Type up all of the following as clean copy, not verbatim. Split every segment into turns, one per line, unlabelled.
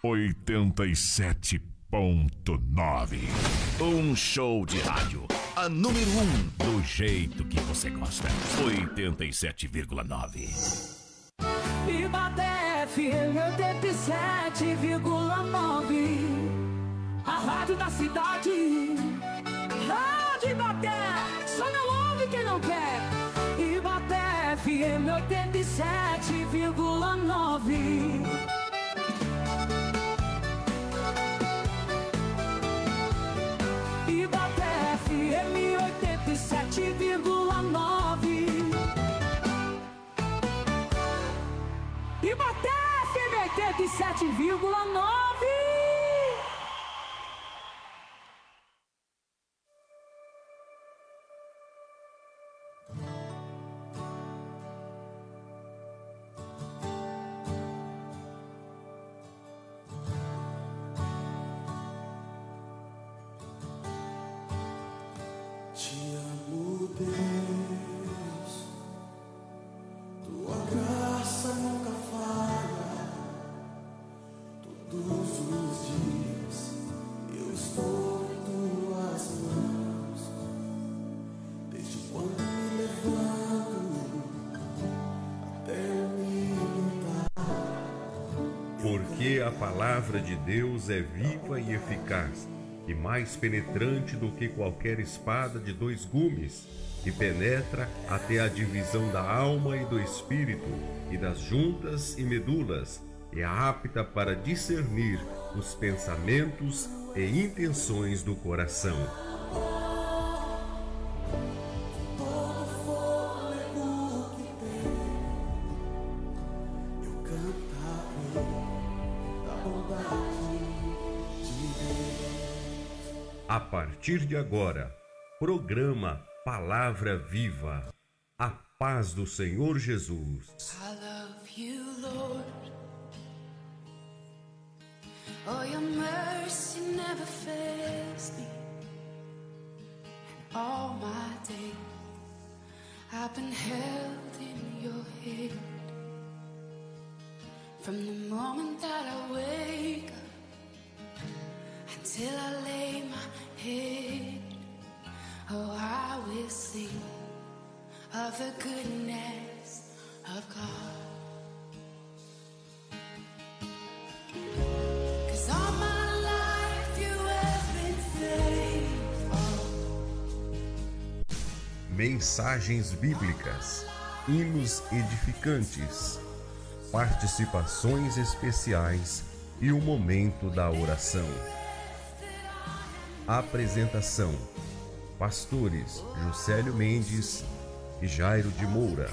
87.9. Um show de rádio. A número 1, do jeito que você gosta. 87,9.
Ibaté FM 87,9. A rádio da cidade. Rádio Ibaté, só não ouve quem não quer. Ibaté FM 87,9. Ibaté FM 87,9. Ibaté FM 87,9.
Te amo, Deus, tua graça nunca falha. Todos os dias eu estou em tuas mãos. Desde quando me levanto até me deitar.
Porque a palavra de Deus é viva e eficaz, e mais penetrante do que qualquer espada de 2 gumes, e penetra até a divisão da alma e do espírito, e das juntas e medulas, e é apta para discernir os pensamentos e intenções do coração.
Todo fôlego que tenho, eu cantarei da bondade de Deus.
A partir de agora, programa Palavra Viva. A paz do Senhor Jesus.
I love you, Lord. Oh, your mercy never fails me. And all my days I've been held in your hand. From the moment that I wake up till I lay my head, oh, I will sing of the goodness of God. 'Cause all my life you have been faithful.
Mensagens bíblicas, hinos edificantes, participações especiais e o momento da oração. Apresentação: pastores Juscelio Mendes e Jairo de Moura.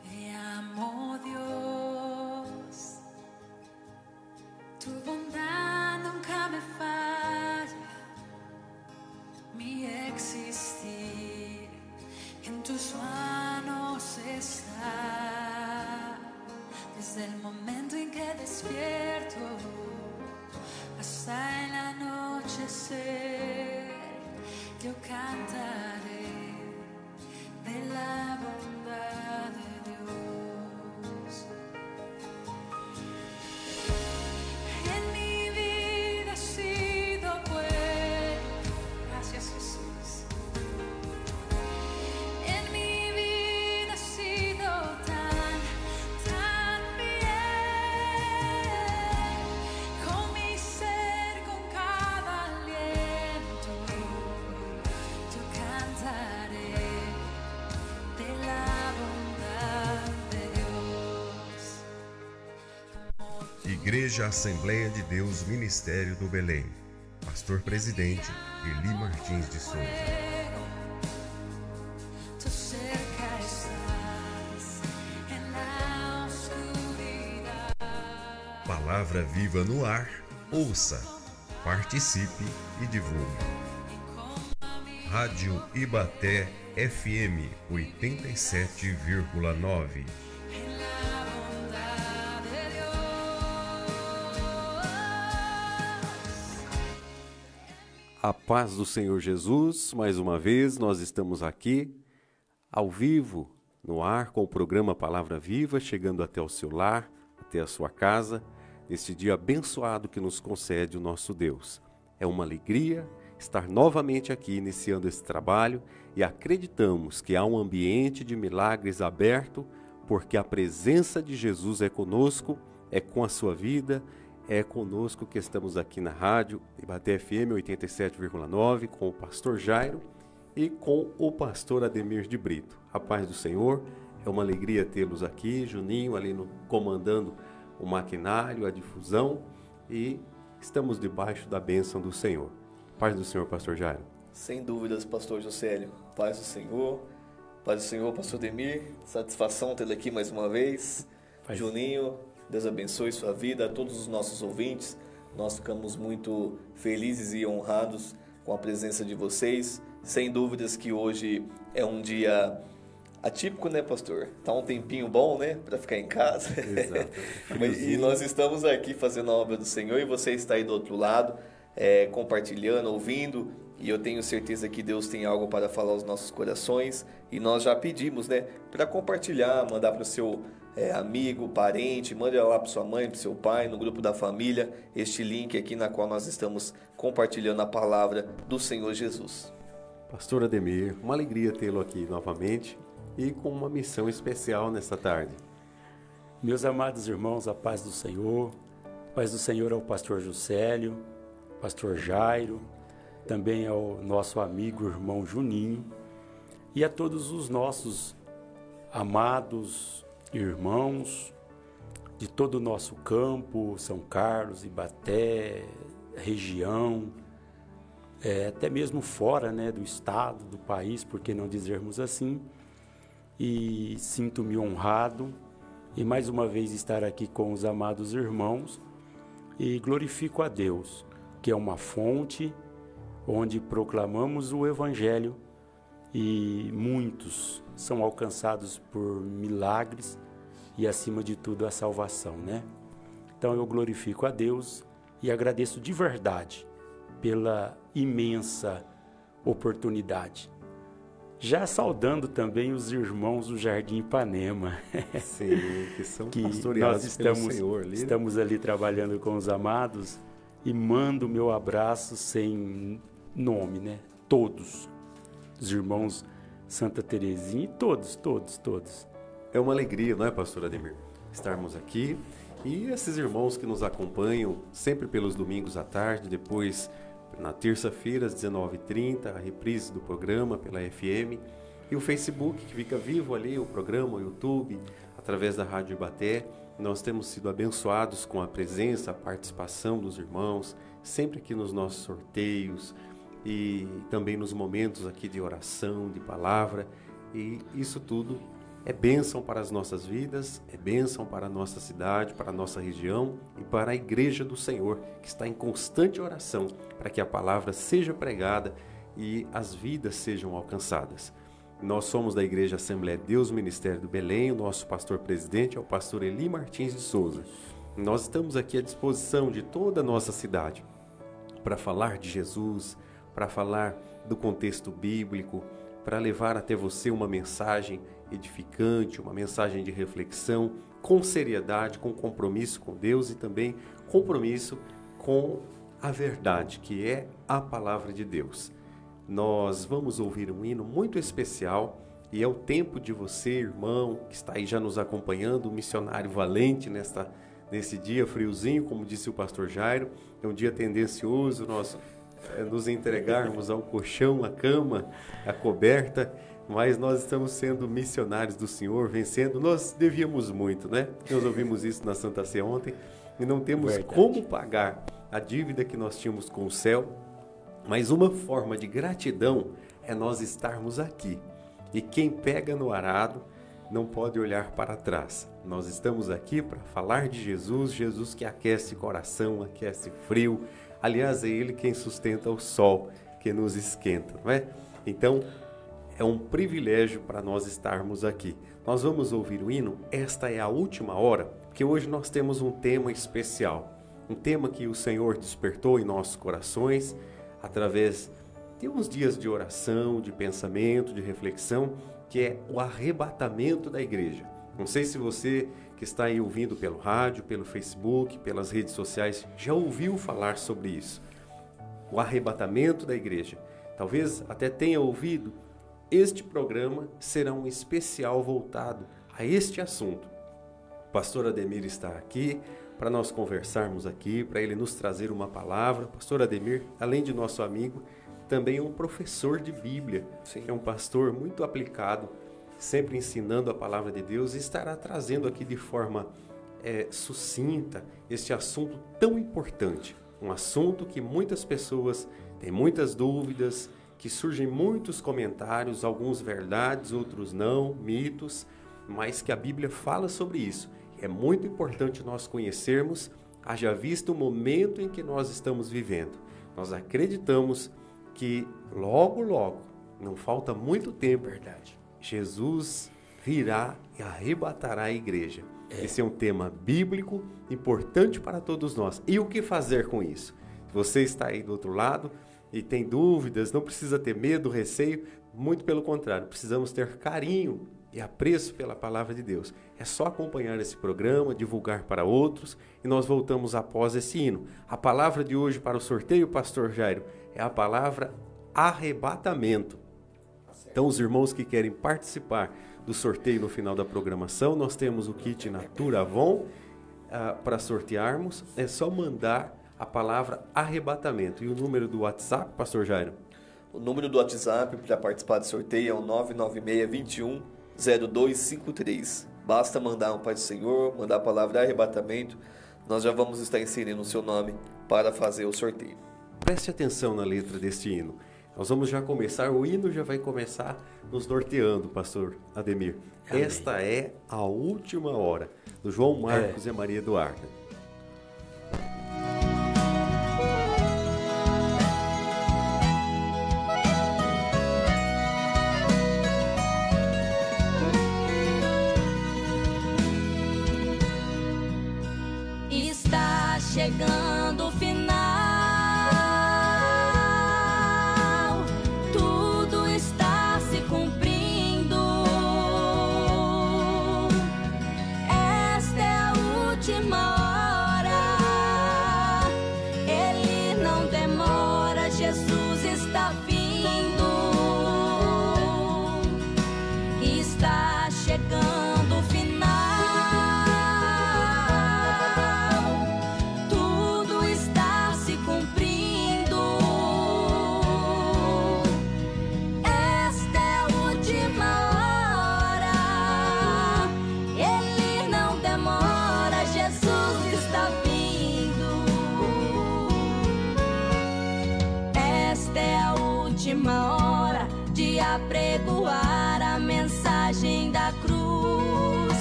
Te amo, Dios. Tu bondad nunca me falla. Mi existir en tus manos está. Desde el momento en que despierto hasta el anochecer, yo cantaré de la bondad de Dios. En mi vida ha sido bueno, gracias Jesús. En mi vida ha sido tan bien. Con mi ser, con cada aliento, yo cantaré de la bondad de Dios.
Igreja Assembleia de Deus Ministério do Belém. Pastor Presidente Eli Martins de Souza.
Tú cerca estás en la oscuridad.
Palavra Viva no ar. Ouça, participe e divulgue. Rádio Ibaté FM 87,9.
En la bondad de Dios.
A paz do Senhor Jesus, mais uma vez nós estamos aqui, ao vivo,
no ar com o programa Palavra Viva, chegando até o seu lar, até a sua casa, neste dia abençoado que nos concede o nosso Deus. É uma alegria estar novamente aqui iniciando esse trabalho e acreditamos que há um ambiente de milagres aberto, porque a presença de Jesus é conosco, é com a sua vida, é conosco que estamos aqui na rádio Ibaté FM 87,9 com o pastor Jairo e com o pastor Ademir de Brito. A paz do Senhor, é uma alegria tê-los aqui, Juninho ali comandando o maquinário, a difusão, e estamos debaixo da bênção do Senhor. Paz do Senhor, pastor Jairo.
Sem dúvidas, pastor Josélio. Paz do Senhor, pastor Ademir, satisfação tê-lo aqui mais uma vez. Paz. Juninho, Deus abençoe sua vida, a todos os nossos ouvintes. Nós ficamos muito felizes e honrados com a presença de vocês. Sem dúvidas que hoje é um dia atípico, né, pastor? Tá um tempinho bom, né, para ficar em casa.
Exato.
E nós estamos aqui fazendo a obra do Senhor e você está aí do outro lado, compartilhando, ouvindo. E eu tenho certeza que Deus tem algo para falar aos nossos corações. E nós já pedimos, né, para compartilhar, mandar para o seu amigo, parente, mande lá para sua mãe, para seu pai, no grupo da família, este link aqui na qual nós estamos compartilhando a palavra do Senhor Jesus.
Pastor Ademir, uma alegria tê-lo aqui novamente e com uma missão especial nesta tarde.
Meus amados irmãos, a paz do Senhor. A paz do Senhor ao pastor Juscelio, pastor Jairo, também ao nosso amigo irmão Juninho e a todos os nossos amados irmãos de todo o nosso campo, São Carlos, Ibaté, região, até mesmo fora, né, do estado, do país, por que não dizermos assim. E sinto-me honrado e mais uma vez estar aqui com os amados irmãos e glorifico a Deus, que é uma fonte onde proclamamos o Evangelho e muitos são alcançados por milagres e, acima de tudo, a salvação, né? Então eu glorifico a Deus e agradeço de verdade pela imensa oportunidade. Já saudando também os irmãos do Jardim Ipanema.
Sim, que são
que
pastoreados
nós
pelo Senhor ali.
Estamos ali trabalhando com os amados e mando o meu abraço sem nome, né? Todos. Os irmãos Santa Terezinha e todos.
É uma alegria, não é, pastor Ademir? Estarmos aqui e esses irmãos que nos acompanham sempre pelos domingos à tarde, depois na terça-feira às 19h30, a reprise do programa pela FM e o Facebook que fica vivo ali, o programa, o YouTube, através da Rádio Ibaté. Nós temos sido abençoados com a presença, a participação dos irmãos, sempre aqui nos nossos sorteios e também nos momentos aqui de oração, de palavra, e isso tudo é bênção para as nossas vidas, é bênção para a nossa cidade, para a nossa região e para a Igreja do Senhor, que está em constante oração para que a palavra seja pregada e as vidas sejam alcançadas. Nós somos da Igreja Assembleia de Deus, Ministério do Belém, o nosso pastor presidente é o pastor Eli Martins de Souza. Nós estamos aqui à disposição de toda a nossa cidade para falar de Jesus, para falar do contexto bíblico, para levar até você uma mensagem edificante, uma mensagem de reflexão, com seriedade, com compromisso com Deus e também compromisso com a verdade, que é a palavra de Deus. Nós vamos ouvir um hino muito especial e é o tempo de você, irmão, que está aí já nos acompanhando, um missionário valente nesse dia friozinho, como disse o pastor Jairo, é um dia tendencioso, nós nos entregarmos ao colchão, à cama, à coberta, mas nós estamos sendo missionários do Senhor, vencendo. Nós devíamos muito, né? Nós ouvimos isso na Santa Ceia ontem e não temos como pagar a dívida que nós tínhamos com o céu, mas uma forma de gratidão é nós estarmos aqui. E quem pega no arado não pode olhar para trás. Nós estamos aqui para falar de Jesus, Jesus que aquece coração, aquece frio. Aliás, é Ele quem sustenta o sol, que nos esquenta, não é? Então, é um privilégio para nós estarmos aqui. Nós vamos ouvir o hino, esta é a última hora, porque hoje nós temos um tema especial. Um tema que o Senhor despertou em nossos corações, através de uns dias de oração, de pensamento, de reflexão, que é o arrebatamento da igreja. Não sei se você que está aí ouvindo pelo rádio, pelo Facebook, pelas redes sociais, já ouviu falar sobre isso. O arrebatamento da igreja. Talvez até tenha ouvido. Este programa será um especial voltado a este assunto. O pastor Ademir está aqui para nós conversarmos aqui, para ele nos trazer uma palavra. O pastor Ademir, além de nosso amigo, também é um professor de Bíblia.
Sim.
É um pastor muito aplicado, sempre ensinando a palavra de Deus, e estará trazendo aqui de forma sucinta este assunto tão importante. Um assunto que muitas pessoas têm muitas dúvidas, que surgem muitos comentários, alguns verdades, outros não, mitos, mas que a Bíblia fala sobre isso. É muito importante nós conhecermos, haja visto o momento em que nós estamos vivendo. Nós acreditamos que logo, logo, não falta muito tempo,
Verdade.
Jesus virá e arrebatará a igreja. Esse é um tema bíblico importante para todos nós. E o que fazer com isso? Se você está aí do outro lado e tem dúvidas, não precisa ter medo, receio, muito pelo contrário, precisamos ter carinho e apreço pela palavra de Deus. É só acompanhar esse programa, divulgar para outros, e nós voltamos após esse hino. A palavra de hoje para o sorteio, pastor Jairo, é a palavra arrebatamento. Então, os irmãos que querem participar do sorteio no final da programação, nós temos o kit Natura Avon para sortearmos. É só mandar a palavra arrebatamento. E o número do WhatsApp, pastor Jairo?
O número do WhatsApp para participar do sorteio é o 996-21-0253. Basta mandar um Pai do Senhor, mandar a palavra arrebatamento. Nós já vamos estar inserindo o seu nome para fazer o sorteio.
Preste atenção na letra deste hino. Nós vamos já começar, o hino já vai começar nos norteando, pastor Ademir.
Amém.
Esta é a última hora, do João Marcos e Maria Eduarda.
Está chegando o final, tudo está se cumprindo. Esta é a última hora, Ele não demora, Jesus está vindo. Está chegando o final. Última hora de apregoar a mensagem da cruz.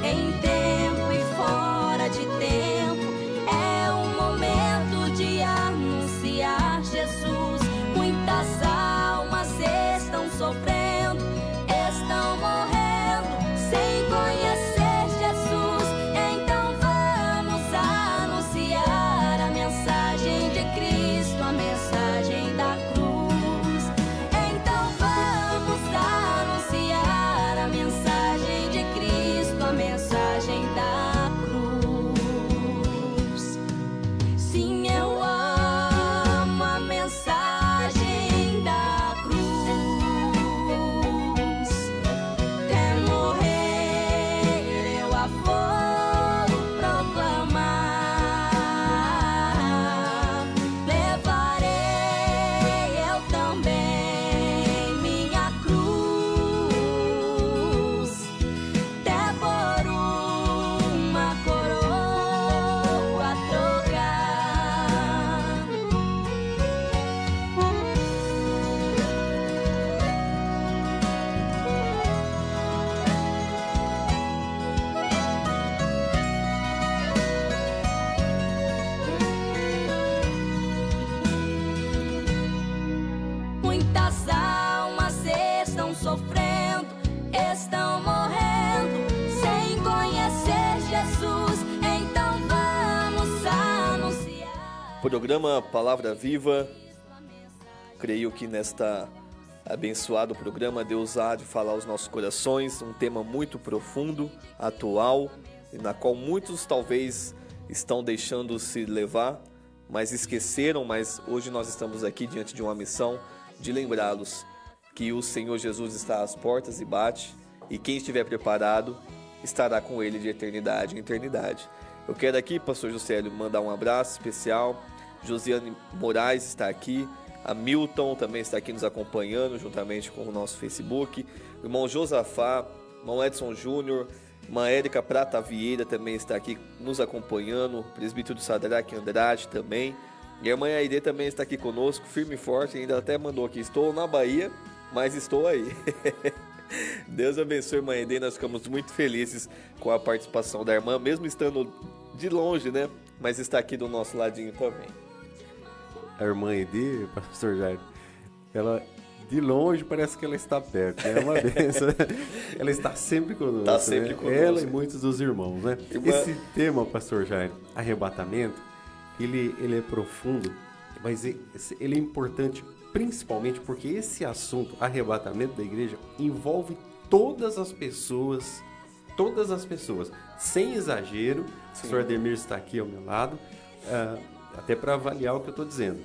Em tempo e fora de tempo é o momento de anunciar Jesus. Muitas almas estão sofrendo, estão morrendo sem conhecer Jesus. Então vamos anunciar a mensagem de Cristo, a mensagem da cruz.
Programa Palavra Viva, creio que nesta abençoado programa. Deus há de falar aos nossos corações, um tema muito profundo, atual, e na qual muitos talvez estão deixando-se levar, mas esqueceram. Mas hoje nós estamos aqui diante de uma missão de lembrá-los que o Senhor Jesus está às portas e bate, e quem estiver preparado estará com Ele de eternidade em eternidade. Eu quero aqui, pastor Juscelio, mandar um abraço especial. Josiane Moraes está aqui, a Milton também está aqui nos acompanhando, juntamente com o nosso Facebook. O irmão Josafá, irmão Edson Júnior, irmã Érica Prata Vieira também está aqui nos acompanhando, o presbítero Sadraque Andrade também. E a irmã Aide também está aqui conosco, firme e forte, ainda até mandou aqui: estou na Bahia, mas estou aí. Deus abençoe, irmã Aide, nós ficamos muito felizes com a participação da irmã, mesmo estando de longe, né? Mas está aqui do nosso ladinho também.
A irmã Ede, pastor Jair, ela de longe parece que ela está perto, né? É uma bênção. Ela está sempre conosco. Está sempre, né? Conosco. Ela e muitos dos irmãos, né? Esse tema, pastor Jair, arrebatamento, ele é profundo, mas ele é importante principalmente porque esse assunto, arrebatamento da igreja, envolve todas as pessoas, sem exagero. Sim. O pastor Ademir está aqui ao meu lado, até para avaliar o que eu estou dizendo.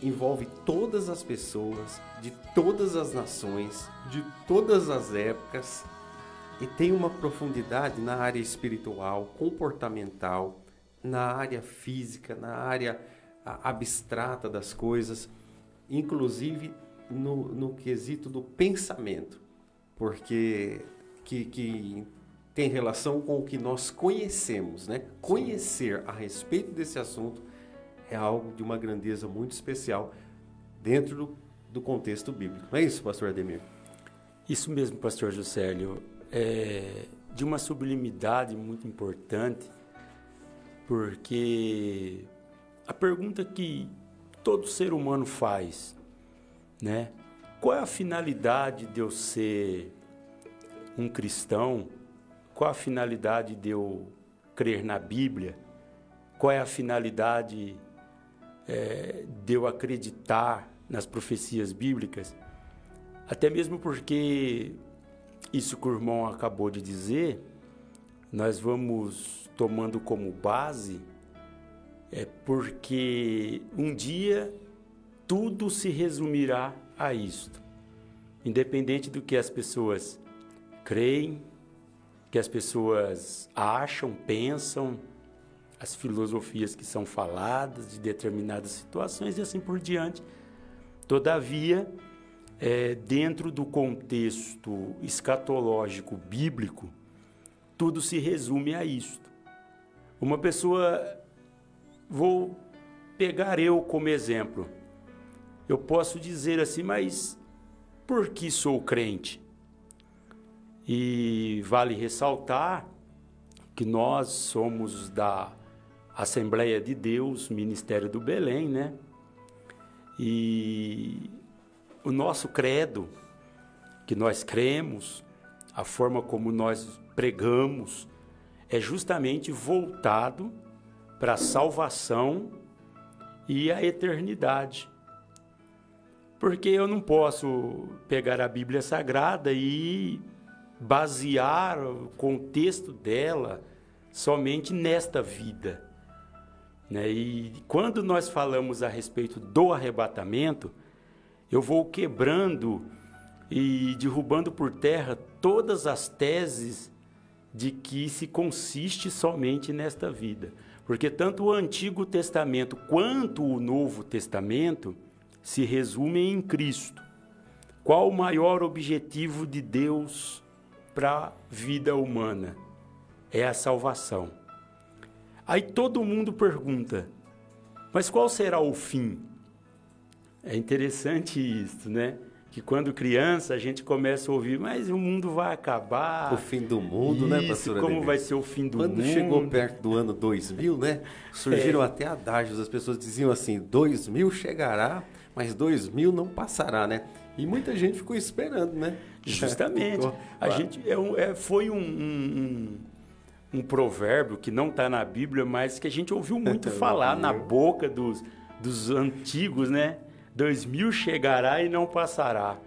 Envolve todas as pessoas, de todas as nações, de todas as épocas, e tem uma profundidade na área espiritual, comportamental, na área física, na área abstrata das coisas, inclusive no quesito do pensamento, porque que tem relação com o que nós conhecemos, né? Conhecer a respeito desse assunto é algo de uma grandeza muito especial dentro do contexto bíblico. Não é isso, pastor Ademir?
Isso mesmo, pastor Juscelio. É de uma sublimidade muito importante, porque a pergunta que todo ser humano faz, né? Qual é a finalidade de eu ser um cristão? Qual a finalidade de eu crer na Bíblia? Qual é a finalidade de eu acreditar nas profecias bíblicas? Até mesmo porque isso que o irmão acabou de dizer, nós vamos tomando como base, porque um dia tudo se resumirá a isto. Independente do que as pessoas creem, que as pessoas acham, pensam, as filosofias que são faladas de determinadas situações e assim por diante. Todavia, dentro do contexto escatológico bíblico, tudo se resume a isto. Uma pessoa, vou pegar eu como exemplo, eu posso dizer assim, mas por que sou crente? E vale ressaltar que nós somos da Assembleia de Deus, Ministério do Belém, né? E o nosso credo, que nós cremos, a forma como nós pregamos, é justamente voltado para a salvação e a eternidade. Porque eu não posso pegar a Bíblia Sagrada e basear o contexto dela somente nesta vida, né? E quando nós falamos a respeito do arrebatamento, eu vou quebrando e derrubando por terra todas as teses de que se consiste somente nesta vida. Porque tanto o Antigo Testamento quanto o Novo Testamento se resumem em Cristo. Qual o maior objetivo de Deus para a vida humana? É a salvação. Aí todo mundo pergunta, mas qual será o fim? É interessante isso, né? Que quando criança a gente começa a ouvir, mas o mundo vai acabar.
O fim do mundo, isso, né, pastor
como
Ademir?
Vai ser o fim do
mundo? Quando chegou perto do ano 2000, né? Surgiram até adágios, as pessoas diziam assim, 2000 chegará, mas 2000 não passará, né? E muita gente ficou esperando, né?
Justamente. A gente foi um provérbio que não está na Bíblia, mas que a gente ouviu muito falar na boca dos antigos, né? 2000 chegará e não passará.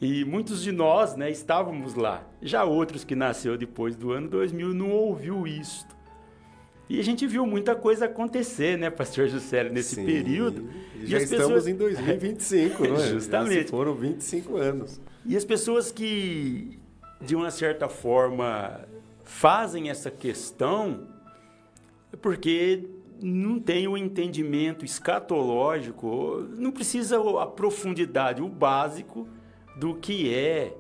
E muitos de nós, né, estávamos lá. Já outros que nasceu depois do ano 2000 não ouviu isto. E a gente viu muita coisa acontecer, né, pastor Juscelio, nesse período.
E já estamos em 2025, não é?
Justamente.
Já foram 25 anos.
E as pessoas que, de uma certa forma, fazem essa questão é porque não tem o entendimento escatológico, não precisa a profundidade, o básico do que é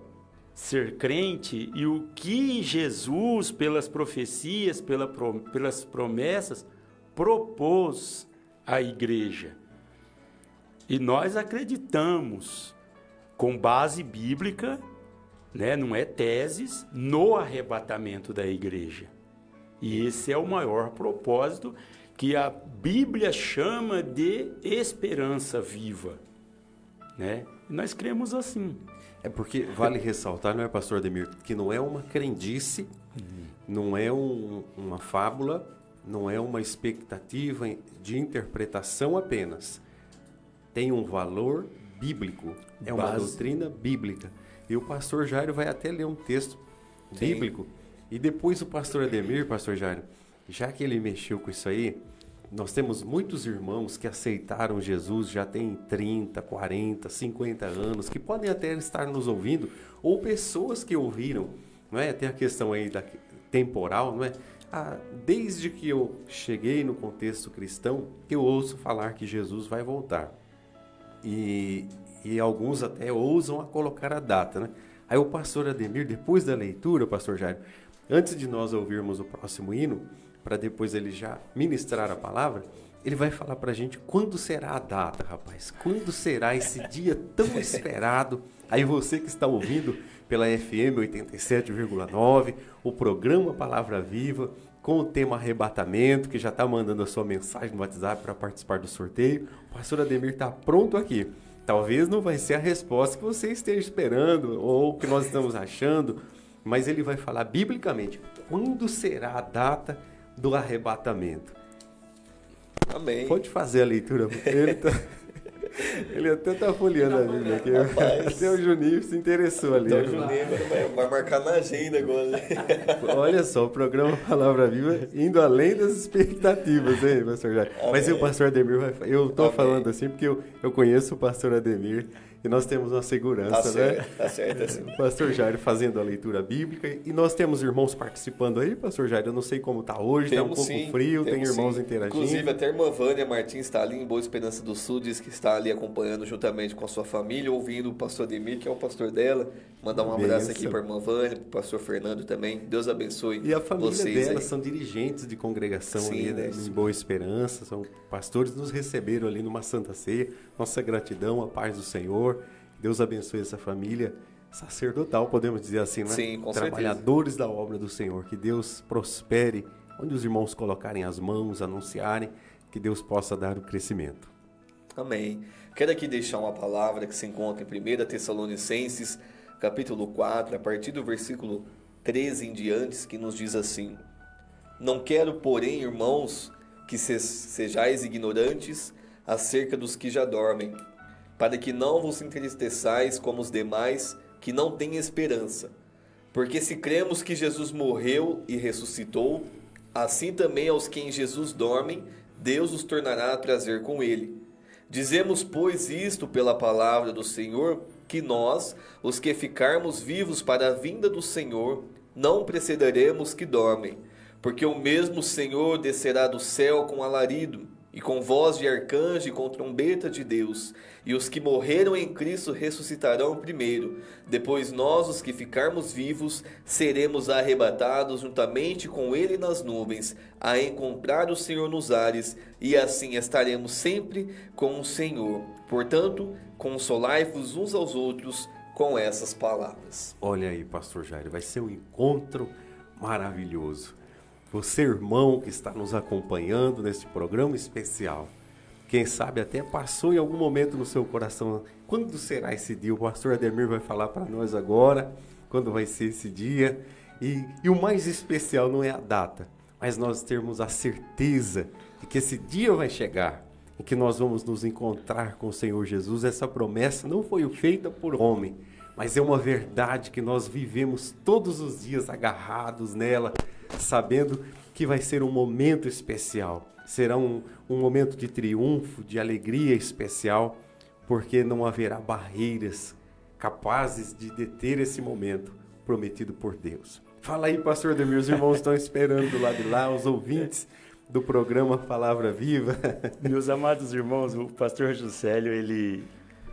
ser crente e o que Jesus, pelas profecias, pelas promessas, propôs à igreja. E nós acreditamos, com base bíblica, né, não é teses, no arrebatamento da igreja. E esse é o maior propósito que a Bíblia chama de esperança viva, né? E nós cremos assim.
É porque vale ressaltar, não é, pastor Ademir, que não é uma crendice, não é uma fábula, não é uma expectativa de interpretação apenas. Tem um valor bíblico, é uma doutrina bíblica. E o pastor Jairo vai até ler um texto bíblico. E depois o pastor Ademir, pastor Jairo, já que ele mexeu com isso aí, nós temos muitos irmãos que aceitaram Jesus, já tem 30, 40, 50 anos, que podem até estar nos ouvindo, ou pessoas que ouviram, não é? Tem a questão aí da temporal, não é? Desde que eu cheguei no contexto cristão, eu ouço falar que Jesus vai voltar. E alguns até ousam a colocar a data, né? Aí o pastor Ademir, depois da leitura, pastor Jairo, antes de nós ouvirmos o próximo hino, para depois ele já ministrar a palavra, ele vai falar para a gente quando será a data, rapaz. Quando será esse dia tão esperado? Aí você que está ouvindo pela FM 87,9, o programa Palavra Viva, com o tema arrebatamento, que já está mandando a sua mensagem no WhatsApp para participar do sorteio. O pastor Ademir está pronto aqui. Talvez não vai ser a resposta que você esteja esperando ou que nós estamos achando, mas ele vai falar biblicamente quando será a data do arrebatamento.
Amém.
Pode fazer a leitura. Ele até está folheando a Bíblia aqui. Até o Juninho se interessou ali.
Então o Juninho vai marcar na agenda agora. Né?
Olha só, o programa Palavra Viva indo além das expectativas, hein, pastor Jair? Mas o pastor Ademir vai... Eu estou falando assim porque eu conheço o pastor Ademir e nós temos uma segurança, né?
Tá certo, assim.
O pastor Jair fazendo a leitura bíblica e nós temos irmãos participando aí, pastor Jair. Eu não sei como está hoje, está um pouco frio, tem irmãos interagindo.
Inclusive, até a irmã Vânia Martins está ali em Boa Esperança do Sul, diz que está ali acompanhando juntamente com a sua família, ouvindo o pastor Ademir, que é o pastor dela. Mandar um abraço aqui para a irmã Vânia, para o pastor Fernando também. Deus abençoe.
E a família
vocês
dela
aí.
são dirigentes de congregação ali, né,
né?
em Boa Esperança, são pastores, nos receberam ali numa Santa Ceia. Nossa gratidão, a paz do Senhor. Deus abençoe essa família sacerdotal, podemos dizer assim, né?
Sim, com
trabalhadores da obra do Senhor. Que Deus prospere onde os irmãos colocarem as mãos, anunciarem, que Deus possa dar o crescimento.
Amém. Quero aqui deixar uma palavra que se encontra em 1 Tessalonicenses, capítulo 4, a partir do versículo 13 em diante, que nos diz assim: Não quero, porém, irmãos, que sejais ignorantes acerca dos que já dormem, para que não vos entristeçais como os demais que não têm esperança. Porque se cremos que Jesus morreu e ressuscitou, assim também aos que em Jesus dormem, Deus os tornará a trazer com ele. Dizemos, pois, isto pela palavra do Senhor, que nós, os que ficarmos vivos para a vinda do Senhor, não precederemos que dormem, porque o mesmo Senhor descerá do céu com alarido, e com voz de arcanjo e com trombeta de Deus, e os que morreram em Cristo ressuscitarão primeiro. Depois nós, os que ficarmos vivos, seremos arrebatados juntamente com ele nas nuvens, a encontrar o Senhor nos ares, e assim estaremos sempre com o Senhor. Portanto, consolai-vos uns aos outros com essas palavras.
Olha aí, pastor Jair, vai ser um encontro maravilhoso. Você, irmão, que está nos acompanhando neste programa especial, quem sabe até passou em algum momento no seu coração, quando será esse dia? O pastor Ademir vai falar para nós agora, quando vai ser esse dia. E o mais especial não é a data, mas nós termos a certeza de que esse dia vai chegar.
em que nós vamos nos encontrar com o Senhor Jesus. Essa promessa não foi feita por homem, mas é uma verdade que nós vivemos todos os dias agarrados nela, sabendo que vai ser um momento especial. Será um momento de triunfo, de alegria especial, porque não haverá barreiras capazes de deter esse momento prometido por Deus. Fala aí, pastor Ademir, os irmãos estão esperando do lado de lá, os ouvintes do programa Palavra Viva.
Meus amados irmãos, o pastor Juscelio, ele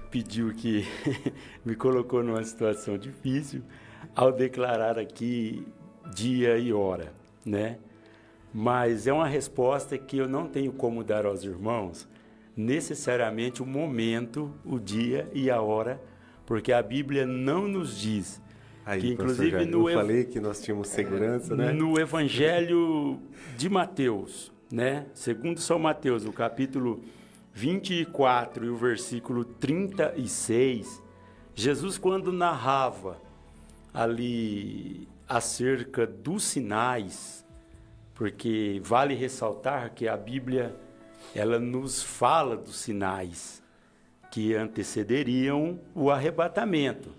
pediu que me colocou numa situação difícil ao declarar aqui dia e hora, né? Mas é uma resposta que eu não tenho como dar aos irmãos necessariamente o momento, o dia e a hora, porque a Bíblia não nos diz.
Aí,
que inclusive
eu falei que nós tínhamos segurança, né?
No Evangelho de Mateus, né? Segundo São Mateus, o capítulo 24 e o versículo 36, Jesus, quando narrava ali acerca dos sinais, porque vale ressaltar que a Bíblia, ela nos fala dos sinais que antecederiam o arrebatamento,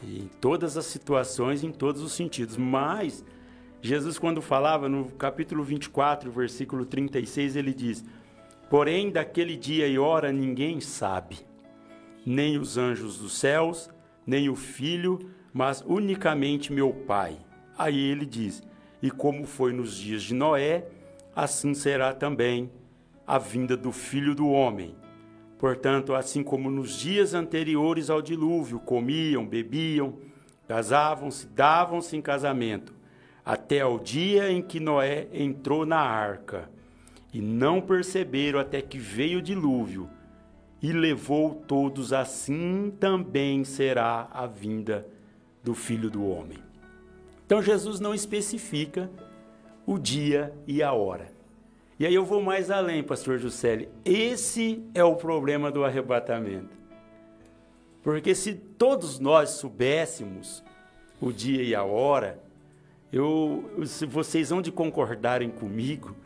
em todas as situações, em todos os sentidos. Mas Jesus, quando falava no capítulo 24, versículo 36, ele diz: porém, daquele dia e hora ninguém sabe, nem os anjos dos céus, nem o Filho, mas unicamente meu Pai. Aí ele diz: e como foi nos dias de Noé, assim será também a vinda do Filho do Homem. Portanto, assim como nos dias anteriores ao dilúvio, comiam, bebiam, casavam-se, davam-se em casamento, até ao dia em que Noé entrou na arca, e não perceberam até que veio o dilúvio, e levou todos, assim também será a vinda do Filho do Homem. Então Jesus não especifica o dia e a hora. E aí eu vou mais além, pastor Juscelio. Esse é o problema do arrebatamento. Porque se todos nós soubéssemos o dia e a hora, se vocês vão de concordarem comigo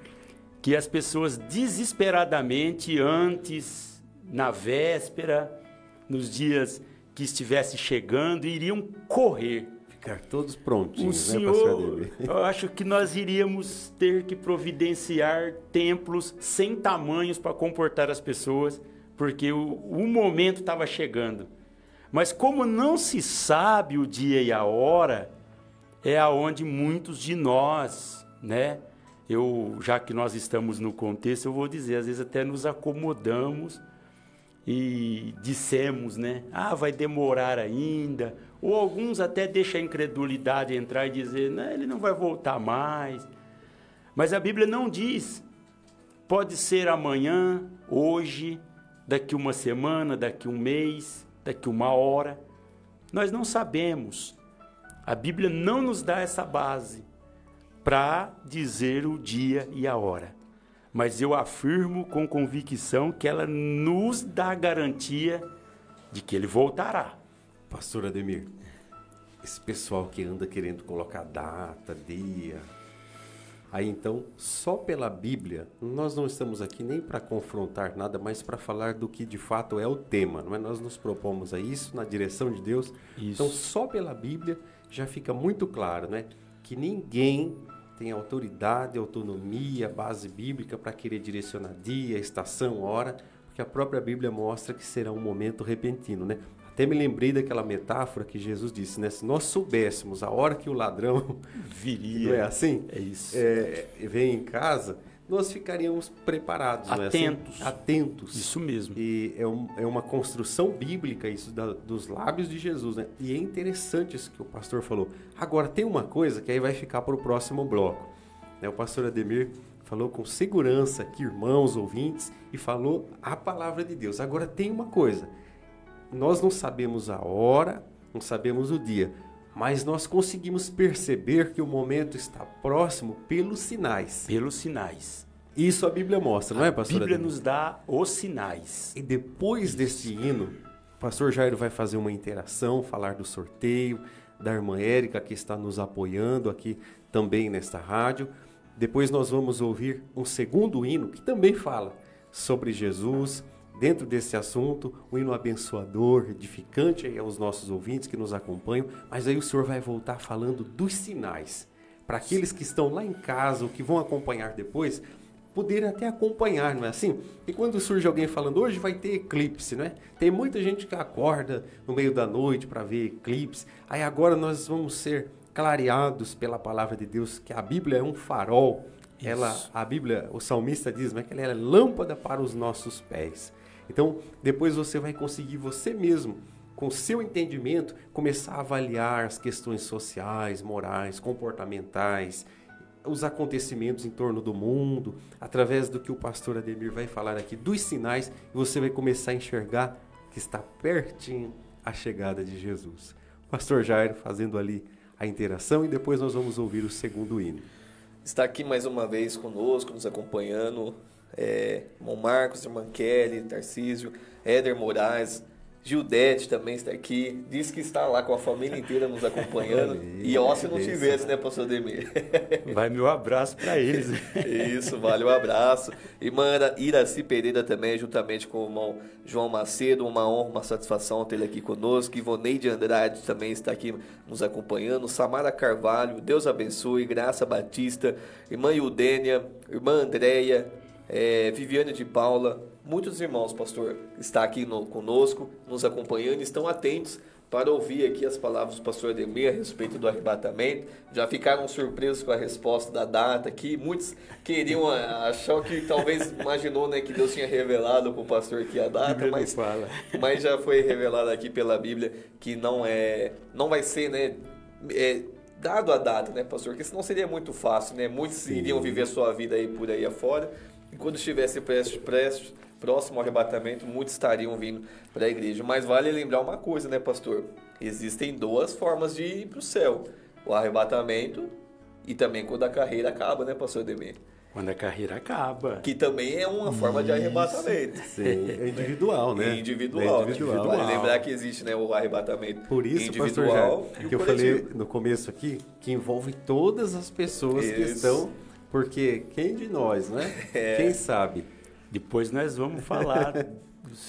que as pessoas desesperadamente antes, na véspera, nos dias que estivesse chegando, iriam correr.
Ficar todos prontinhos,
né, pastor? Eu acho que nós iríamos ter que providenciar templos sem tamanhos para comportar as pessoas, porque o momento estava chegando. Mas como não se sabe o dia e a hora, é aonde muitos de nós, né? Já que nós estamos no contexto, eu vou dizer, às vezes até nos acomodamos e dissemos, né? Vai demorar ainda. Ou alguns até deixam a incredulidade entrar e dizer, não, ele não vai voltar mais. Mas a Bíblia não diz. Pode ser amanhã, hoje, daqui uma semana, daqui um mês, daqui uma hora. Nós não sabemos. A Bíblia não nos dá essa base para dizer o dia e a hora. Mas eu afirmo com convicção que ela nos dá a garantia de que ele voltará.
Pastor Ademir, esse pessoal que anda querendo colocar data, dia, aí então, só pela Bíblia, nós não estamos aqui nem para confrontar nada, mas para falar do que de fato é o tema, não é? Nós nos propomos a isso, na direção de Deus. Isso. Então, só pela Bíblia já fica muito claro, né? Que ninguém tem autoridade, autonomia, base bíblica para querer direcionar dia, estação, hora, porque a própria Bíblia mostra que será um momento repentino, né? Até me lembrei daquela metáfora que Jesus disse, né? Se nós soubéssemos a hora que o ladrão viria, não é assim?
É isso.
Vem em casa, nós ficaríamos preparados,
atentos.
Não é assim? Atentos.
Isso mesmo.
E é uma construção bíblica isso dos lábios de Jesus, né? E é interessante isso que o pastor falou. Agora, tem uma coisa que aí vai ficar para o próximo bloco, né? O pastor Ademir falou com segurança aqui, irmãos, ouvintes, e falou a palavra de Deus. Agora, tem uma coisa. Nós não sabemos a hora, não sabemos o dia, mas nós conseguimos perceber que o momento está próximo pelos sinais.
Pelos sinais.
Isso a Bíblia mostra, não é, pastor?
A Bíblia nos dá os sinais.
E depois desse hino, o pastor Jairo vai fazer uma interação, falar do sorteio, da irmã Érica, que está nos apoiando aqui também nesta rádio. Depois nós vamos ouvir um segundo hino, que também fala sobre Jesus, dentro desse assunto, um hino abençoador, edificante aí aos nossos ouvintes que nos acompanham, mas aí o senhor vai voltar falando dos sinais, para aqueles que estão lá em casa ou que vão acompanhar depois, poderem até acompanhar, não é assim? E quando surge alguém falando, hoje vai ter eclipse, não é? Tem muita gente que acorda no meio da noite para ver eclipse, aí agora nós vamos ser clareados pela palavra de Deus, que a Bíblia é um farol. A Bíblia, o salmista diz, né, que ela é lâmpada para os nossos pés. Então, depois você vai conseguir você mesmo, com seu entendimento, começar a avaliar as questões sociais, morais, comportamentais, os acontecimentos em torno do mundo, através do que o pastor Ademir vai falar aqui, dos sinais, e você vai começar a enxergar que está pertinho a chegada de Jesus. O pastor Jairo fazendo ali a interação e depois nós vamos ouvir o segundo hino.
Está aqui mais uma vez conosco, nos acompanhando, irmão Marcos, irmã Kelly, Tarcísio, Éder Moraes, Gildete também está aqui, diz que está lá com a família inteira nos acompanhando, e ó, se não tivesse, né, pastor Ademir?
Vai meu abraço para eles.
Isso, vale o abraço. Irmã Iraci Pereira também, juntamente com o irmão João Macedo, uma honra, uma satisfação ter ele aqui conosco. Ivoneide Andrade também está aqui nos acompanhando. Samara Carvalho, Deus abençoe. Graça Batista, irmã Eudênia, irmã Andréia, Viviane de Paula. Muitos irmãos, pastor, está aqui conosco, nos acompanhando, estão atentos para ouvir aqui as palavras do pastor Ademir a respeito do arrebatamento. Já ficaram surpresos com a resposta da data aqui. Muitos queriam achar que talvez imaginou, né, que Deus tinha revelado para o pastor aqui a data, mas já foi revelado aqui pela Bíblia que não vai ser, né, dado a data, né, pastor? Porque senão seria muito fácil, né? Muitos iriam viver a sua vida aí por aí afora, e quando estivesse próximo ao arrebatamento, muitos estariam vindo para a igreja. Mas vale lembrar uma coisa, né, pastor? Existem duas formas de ir para o céu. O arrebatamento e também quando a carreira acaba, né, pastor Ademir?
Quando a carreira acaba.
Que também é uma forma de arrebatamento.
Sim, é individual, né?
É individual. Vale lembrar que existe, né, o arrebatamento
por isso,
individual
pastor, que eu falei no começo aqui, que envolve todas as pessoas que estão... Porque quem de nós, né? Quem sabe?
Depois nós vamos falar,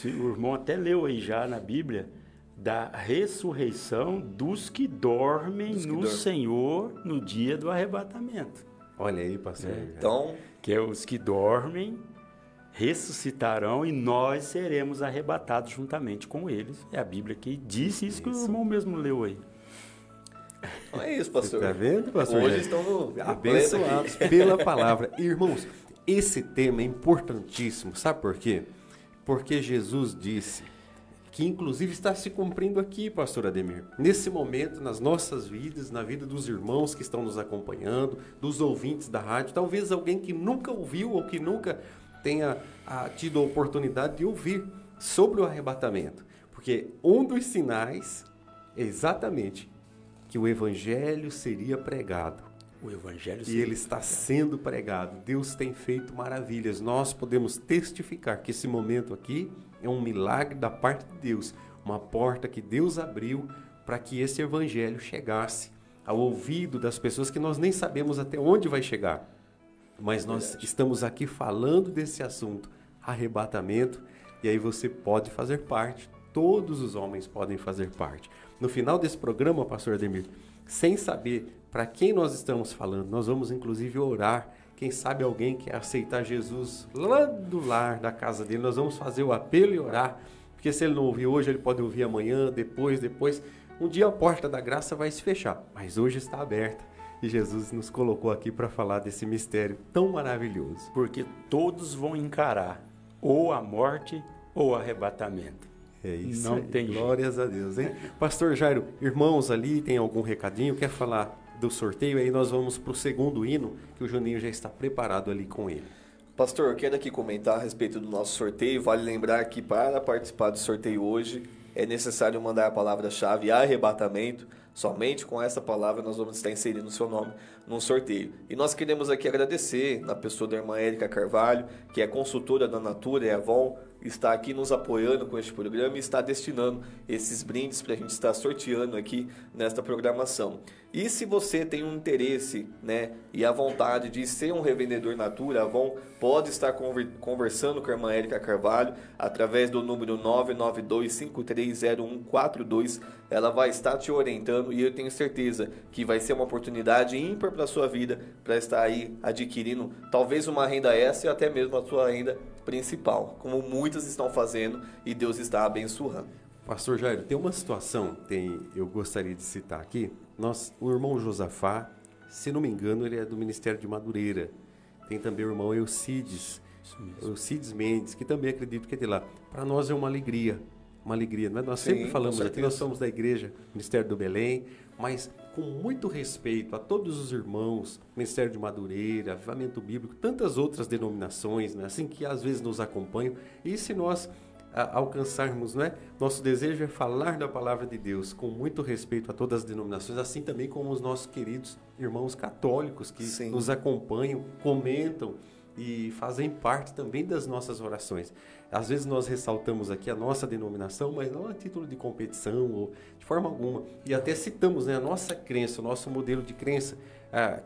o irmão até leu aí já na Bíblia, da ressurreição dos que dormem no Senhor no dia do arrebatamento.
Olha aí, pastor.
Então,
que é os que dormem, ressuscitarão e nós seremos arrebatados juntamente com eles. É a Bíblia que disse isso. Que o irmão mesmo leu aí.
Não é isso, pastor.
Está vendo, pastor?
Hoje estão
abençoados pela palavra. Irmãos, esse tema é importantíssimo. Sabe por quê? Porque Jesus disse, que inclusive está se cumprindo aqui, pastor Ademir. Nesse momento, nas nossas vidas, na vida dos irmãos que estão nos acompanhando, dos ouvintes da rádio, talvez alguém que nunca ouviu ou que nunca tenha tido a oportunidade de ouvir sobre o arrebatamento. Porque um dos sinais é exatamente que o evangelho seria pregado.
O evangelho
e ele está sendo pregado. Deus tem feito maravilhas. Nós podemos testificar que esse momento aqui é um milagre da parte de Deus. Uma porta que Deus abriu para que esse evangelho chegasse ao ouvido das pessoas que nós nem sabemos até onde vai chegar. Mas nós estamos aqui falando desse assunto, arrebatamento, e aí você pode fazer parte. Todos os homens podem fazer parte. No final desse programa, pastor Ademir, sem saber para quem nós estamos falando, nós vamos inclusive orar. Quem sabe alguém quer aceitar Jesus lá do lar, da casa dele, nós vamos fazer o apelo e orar. Porque se ele não ouvir hoje, ele pode ouvir amanhã, depois. Um dia a porta da graça vai se fechar, mas hoje está aberta. E Jesus nos colocou aqui para falar desse mistério tão maravilhoso.
Porque todos vão encarar ou a morte ou o arrebatamento.
É isso.
Não tem
glórias a Deus, hein? Pastor Jairo, irmãos ali, tem algum recadinho? Quer falar do sorteio? Aí nós vamos para o segundo hino, que o Juninho já está preparado ali com ele.
Pastor, quero aqui comentar a respeito do nosso sorteio. Vale lembrar que para participar do sorteio hoje é necessário mandar a palavra-chave arrebatamento. Somente com essa palavra nós vamos estar inserindo o seu nome num sorteio. E nós queremos aqui agradecer na pessoa da irmã Érica Carvalho, que é consultora da Natura e Avon, está aqui nos apoiando com este programa e está destinando esses brindes para a gente estar sorteando aqui nesta programação. E se você tem um interesse, né, e a vontade de ser um revendedor Natura, Avon, pode estar conversando com a irmã Érica Carvalho através do número 992530142. Ela vai estar te orientando e eu tenho certeza que vai ser uma oportunidade ímpar para a sua vida, para estar aí adquirindo talvez uma renda extra e até mesmo a sua renda principal, como muitas estão fazendo e Deus está abençoando.
Pastor Jairo, tem uma situação, eu gostaria de citar aqui. O irmão Josafá, se não me engano, ele é do Ministério de Madureira. Tem também o irmão Eucides Mendes, que também acredito que é de lá. Para nós é uma alegria, né? Nós sempre falamos aqui, nós somos da igreja, Ministério do Belém, mas com muito respeito a todos os irmãos, Ministério de Madureira, Avivamento Bíblico, tantas outras denominações, né? Assim que às vezes nos acompanham. E se nós alcançarmos, né? Nosso desejo é falar da palavra de Deus com muito respeito a todas as denominações, assim também como os nossos queridos irmãos católicos que nos acompanham, comentam e fazem parte também das nossas orações. Às vezes nós ressaltamos aqui a nossa denominação, mas não a título de competição ou de forma alguma. E até citamos, né, a nossa crença, o nosso modelo de crença,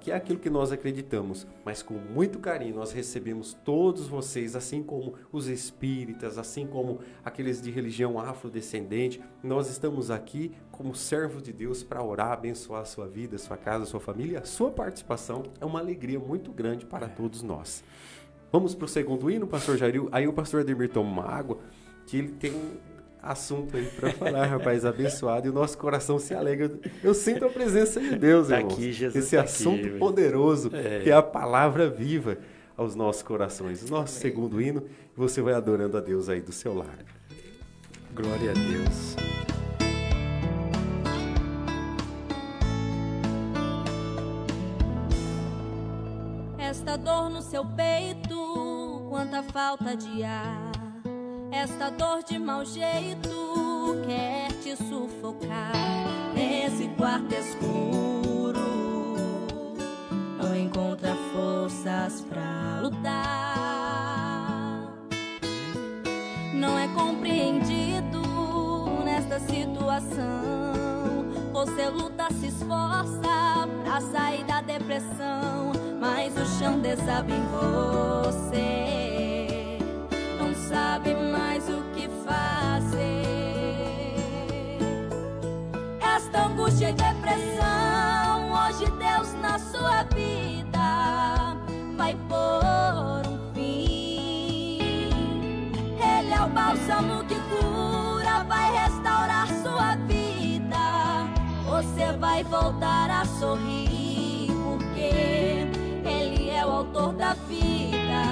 que é aquilo que nós acreditamos. Mas com muito carinho nós recebemos todos vocês, assim como os espíritas, assim como aqueles de religião afrodescendente. Nós estamos aqui como servos de Deus para orar, abençoar a sua vida, a sua casa, a sua família. A sua participação é uma alegria muito grande para todos nós. Vamos para o segundo hino, pastor Jair. Aí o pastor Ademir toma uma água, que ele tem assunto aí para falar, rapaz, abençoado, e o nosso coração se alegra. Eu sinto a presença de Deus, irmãos.
Aqui, Jesus,
esse assunto
aqui,
poderoso, que é a palavra viva aos nossos corações. O nosso segundo hino, você vai adorando a Deus aí do seu lar.
Glória a Deus.
Esta dor no seu peito, quanta falta de ar. Esta dor de mau jeito quer te sufocar. Nesse quarto escuro não encontra forças pra lutar. Não é compreendido nesta situação. Você luta, se esforça pra sair da depressão, mas o chão desaba em você. Não sabe mais o que fazer. Esta angústia e depressão, hoje Deus na sua vida vai pôr um fim. Ele é o bálsamo que cura, vai restaurar sua vida. Você vai voltar a sorrir, porque Ele é o autor da vida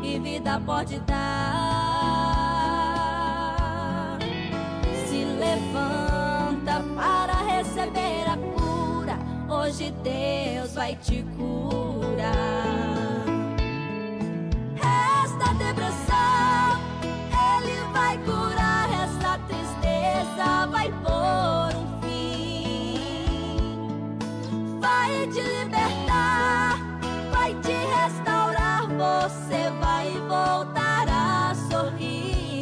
e vida pode dar. Se levanta para receber a cura, hoje Deus vai te curar. Esta depressão, Ele vai curar. Esta tristeza vai pôr um fim. Vai te libertar, vai te restaurar. Você vai voltar a sorrir.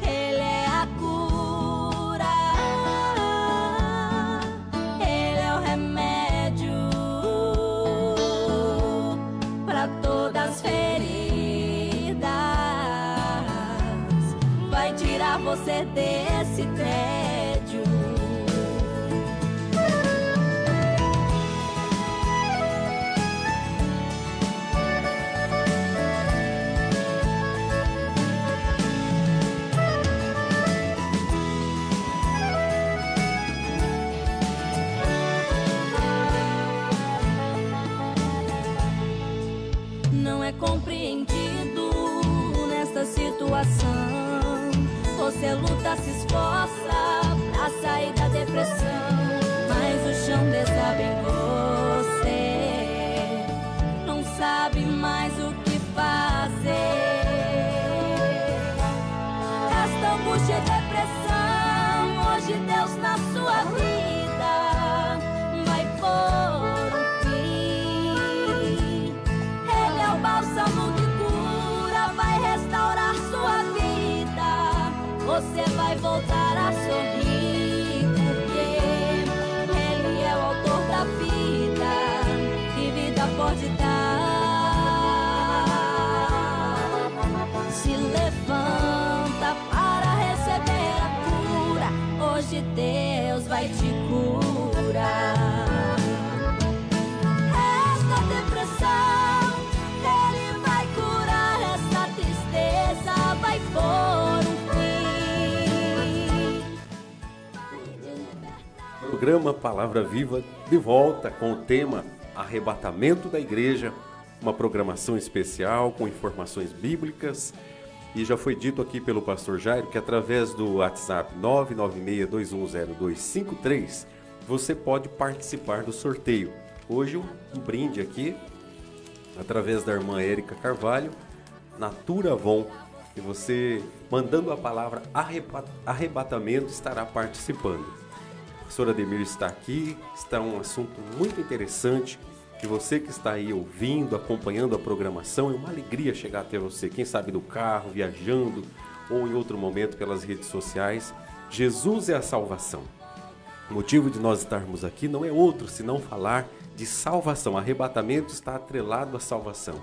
Ele é a cura, Ele é o remédio para todas as feridas. Vai tirar você desse tédio. Não é compreendido nesta situação. Você luta, se esforça pra sair da depressão, mas o chão desaba em você. Não sabe mais o que fazer. Esta angústia e depressão, hoje Deus na sua vida vai pôr um fim. Ele é o bálsamo que cura, vai vida pode dar. Se levanta para receber a cura. Hoje Deus vai te curar. Esta depressão, Ele vai curar. Essa tristeza vai pôr um fim.
Programa Palavra Viva de volta com o tema Arrebatamento da Igreja, uma programação especial com informações bíblicas. E já foi dito aqui pelo pastor Jairo que através do WhatsApp 996210253 você pode participar do sorteio. Hoje um brinde aqui através da irmã Érica Carvalho, Natura Avon, e você mandando a palavra arrebatamento estará participando. O pastor Ademir está aqui, está um assunto muito interessante, que você que está aí ouvindo, acompanhando a programação, é uma alegria chegar até você, quem sabe no carro, viajando, ou em outro momento pelas redes sociais. Jesus é a salvação. O motivo de nós estarmos aqui não é outro, senão falar de salvação. Arrebatamento está atrelado à salvação.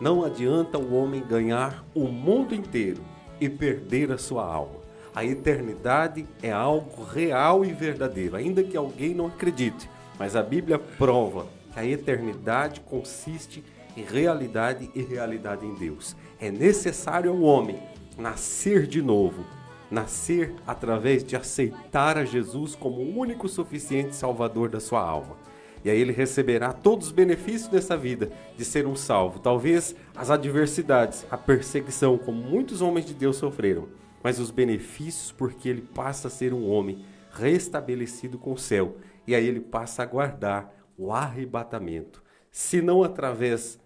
Não adianta o homem ganhar o mundo inteiro e perder a sua alma. A eternidade é algo real e verdadeiro, ainda que alguém não acredite, mas a Bíblia prova que a eternidade consiste em realidade e realidade em Deus. É necessário ao homem nascer de novo, nascer através de aceitar a Jesus como o único suficiente salvador da sua alma. E aí ele receberá todos os benefícios dessa vida de ser um salvo. Talvez as adversidades, a perseguição, como muitos homens de Deus sofreram, mas os benefícios porque ele passa a ser um homem restabelecido com o céu. E aí ele passa a guardar o arrebatamento, se não através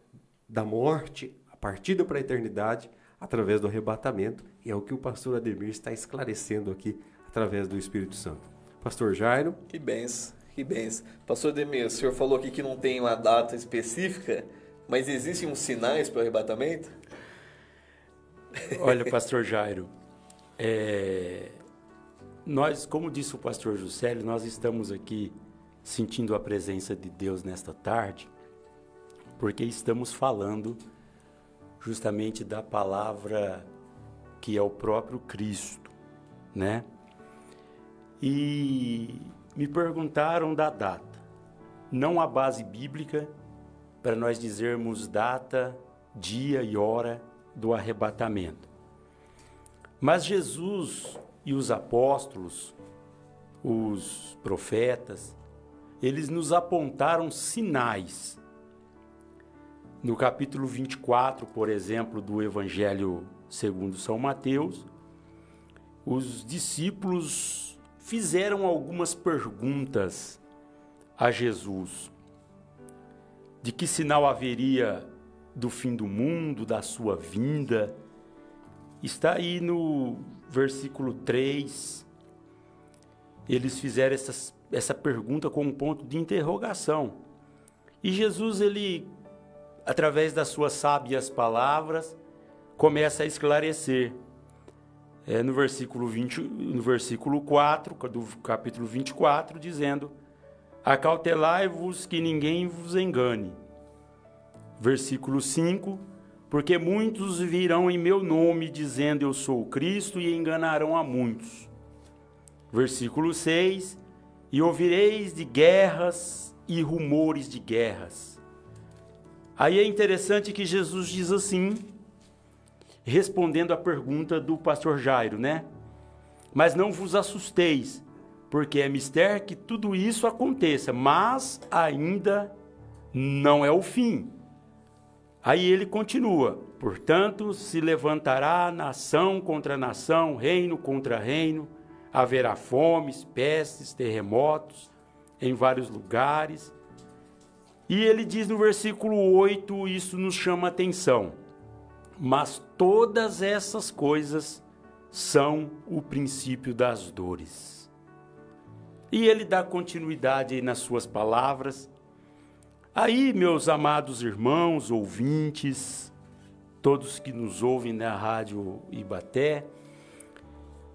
da morte, a partida para a eternidade, através do arrebatamento, e é o que o pastor Ademir está esclarecendo aqui, através do Espírito Santo. Pastor Jairo.
Que benção, que benção. Pastor Ademir, o senhor falou aqui que não tem uma data específica, mas existem uns sinais para o arrebatamento?
Olha, pastor Jairo, nós, como disse o pastor Juscelio, nós estamos aqui sentindo a presença de Deus nesta tarde, porque estamos falando justamente da palavra que é o próprio Cristo, né? E me perguntaram da data. Não há base bíblica para nós dizermos data, dia e hora do arrebatamento. Mas Jesus e os apóstolos, os profetas, eles nos apontaram sinais. No capítulo 24, por exemplo, do Evangelho segundo São Mateus, os discípulos fizeram algumas perguntas a Jesus. De que sinal haveria do fim do mundo, da sua vinda? Está aí no versículo 3. Eles fizeram essa pergunta com um ponto de interrogação. E Jesus, ele, através das suas sábias palavras, começa a esclarecer. No versículo 4 do capítulo 24, dizendo: acautelai-vos que ninguém vos engane. Versículo 5, porque muitos virão em meu nome, dizendo eu sou o Cristo, e enganarão a muitos. Versículo 6, e ouvireis de guerras e rumores de guerras. Aí é interessante que Jesus diz assim, respondendo à pergunta do pastor Jairo, né? Mas não vos assusteis, porque é mistério que tudo isso aconteça, mas ainda não é o fim. Aí ele continua, portanto, se levantará nação contra nação, reino contra reino, haverá fomes, pestes, terremotos em vários lugares. E ele diz no versículo 8, isso nos chama a atenção. Mas todas essas coisas são o princípio das dores. E ele dá continuidade aí nas suas palavras. Aí, meus amados irmãos, ouvintes, todos que nos ouvem na Rádio Ibaté,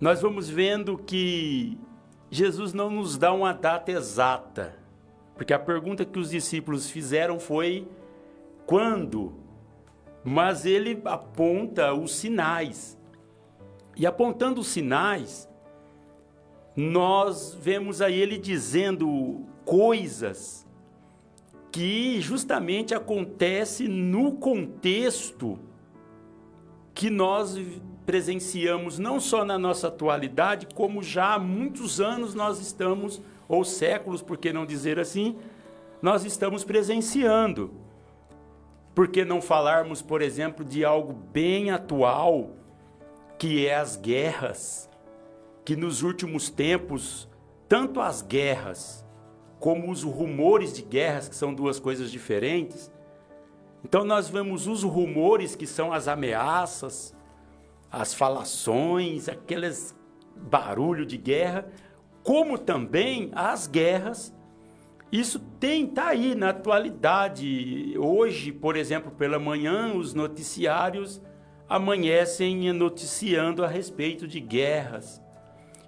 nós vamos vendo que Jesus não nos dá uma data exata Porque a pergunta que os discípulos fizeram foi: quando? Mas ele aponta os sinais. E apontando os sinais, nós vemos aí ele dizendo coisas que justamente acontecem no contexto que nós presenciamos, não só na nossa atualidade, como já há muitos anos nós estamos, ou séculos, por que não dizer assim, nós estamos presenciando. Por que não falarmos, por exemplo, de algo bem atual, que é as guerras, que nos últimos tempos, tanto as guerras, como os rumores de guerras, que são duas coisas diferentes. Então nós vemos os rumores, que são as ameaças, as falações, aqueles barulho de guerra, como também as guerras. Isso tá aí na atualidade. Hoje, por exemplo, pela manhã, os noticiários amanhecem noticiando a respeito de guerras,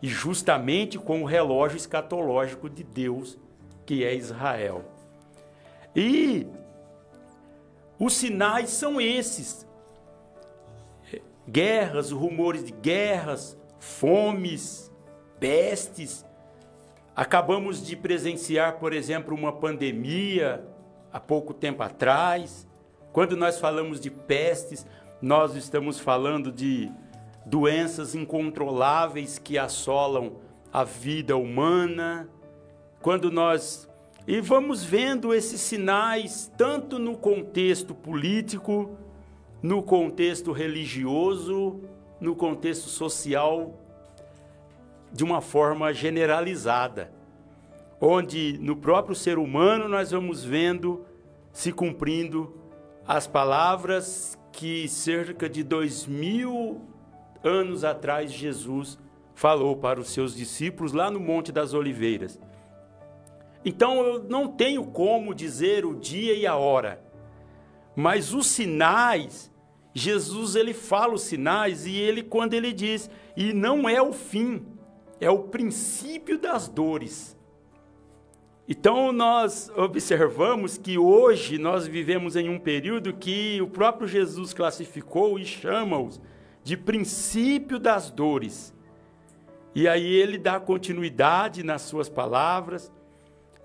e justamente com o relógio escatológico de Deus, que é Israel. E os sinais são esses: guerras, rumores de guerras, fomes, pestes. Acabamos de presenciar, por exemplo, uma pandemia há pouco tempo atrás. Quando nós falamos de pestes, nós estamos falando de doenças incontroláveis que assolam a vida humana. E vamos vendo esses sinais tanto no contexto político, no contexto religioso, no contexto social, de uma forma generalizada, onde no próprio ser humano nós vamos vendo se cumprindo as palavras que cerca de 2000 anos atrás Jesus falou para os seus discípulos lá no Monte das Oliveiras. Então eu não tenho como dizer o dia e a hora, mas os sinais, Jesus ele fala os sinais, e quando ele diz, e não é o fim, é o princípio das dores. Então nós observamos que hoje nós vivemos em um período que o próprio Jesus classificou e chama-os de princípio das dores. E aí ele dá continuidade nas suas palavras,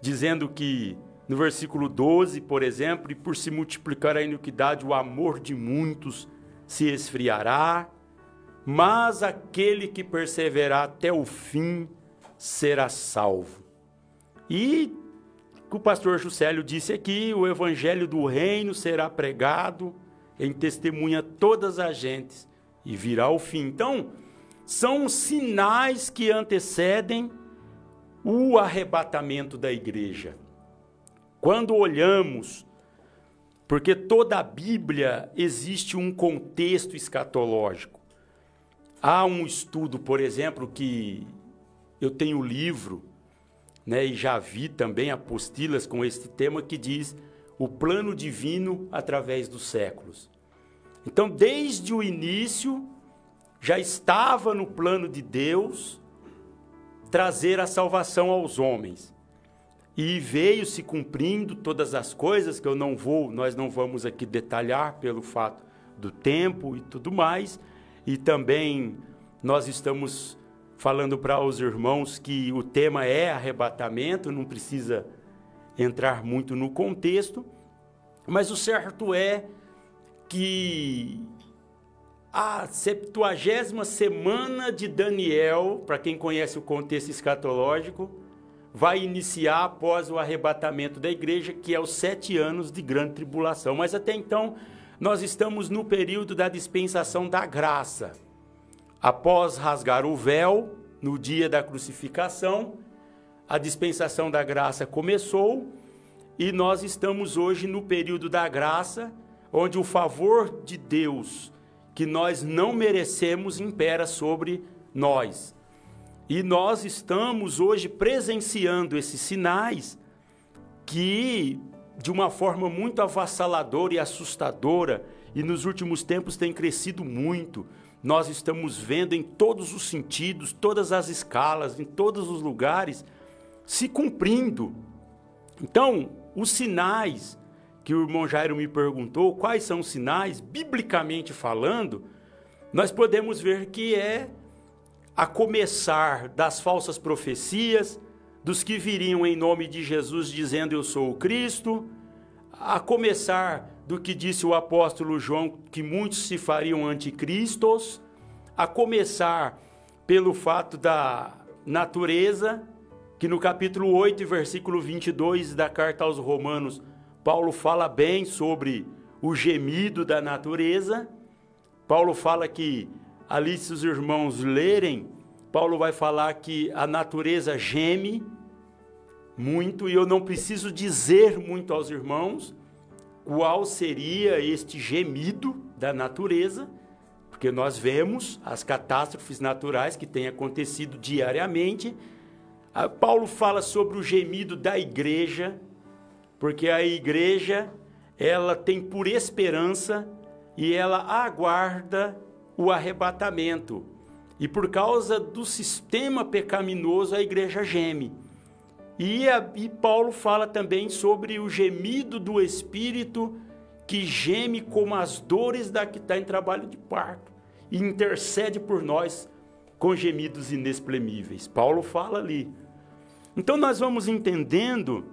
dizendo que no versículo 12, por exemplo, e por se multiplicar a iniquidade, o amor de muitos se esfriará, mas aquele que perseverar até o fim será salvo. E o pastor Juscelio disse aqui, o evangelho do reino será pregado em testemunha a todas as gentes, e virá o fim. Então, são sinais que antecedem o arrebatamento da igreja. Quando olhamos, porque toda a Bíblia existe um contexto escatológico. Há um estudo, por exemplo, que eu tenho livro, e já vi também apostilas com este tema, que diz o plano divino através dos séculos. Então, desde o início, já estava no plano de Deus trazer a salvação aos homens. E veio se cumprindo todas as coisas, que nós não vamos aqui detalhar pelo fato do tempo e tudo mais. E também nós estamos falando para os irmãos que o tema é arrebatamento, não precisa entrar muito no contexto, mas o certo é que a 70ª semana de Daniel, para quem conhece o contexto escatológico, vai iniciar após o arrebatamento da igreja, que é os 7 anos de grande tribulação. Mas até então, nós estamos no período da dispensação da graça. Após rasgar o véu, no dia da crucificação, a dispensação da graça começou, e nós estamos hoje no período da graça, onde o favor de Deus, que nós não merecemos, impera sobre nós. E nós estamos hoje presenciando esses sinais que, de uma forma muito avassaladora e assustadora, e nos últimos tempos tem crescido muito, nós estamos vendo em todos os sentidos, todas as escalas, em todos os lugares, se cumprindo. Então, os sinais que o irmão Jairo me perguntou, quais são os sinais, biblicamente falando, nós podemos ver que é a começar das falsas profecias, dos que viriam em nome de Jesus dizendo eu sou o Cristo, a começar do que disse o apóstolo João, que muitos se fariam anticristos, a começar pelo fato da natureza, que no capítulo 8, versículo 22 da carta aos Romanos, Paulo fala bem sobre o gemido da natureza. Paulo fala que, ali se os irmãos lerem, Paulo vai falar que a natureza geme muito, e eu não preciso dizer muito aos irmãos qual seria este gemido da natureza, porque nós vemos as catástrofes naturais que têm acontecido diariamente. Paulo fala sobre o gemido da igreja, porque a igreja, ela tem por esperança e ela aguarda o arrebatamento. E por causa do sistema pecaminoso, a igreja geme. E Paulo fala também sobre o gemido do Espírito, que geme como as dores da que está em trabalho de parto, e intercede por nós com gemidos inexprimíveis. Paulo fala ali. Então nós vamos entendendo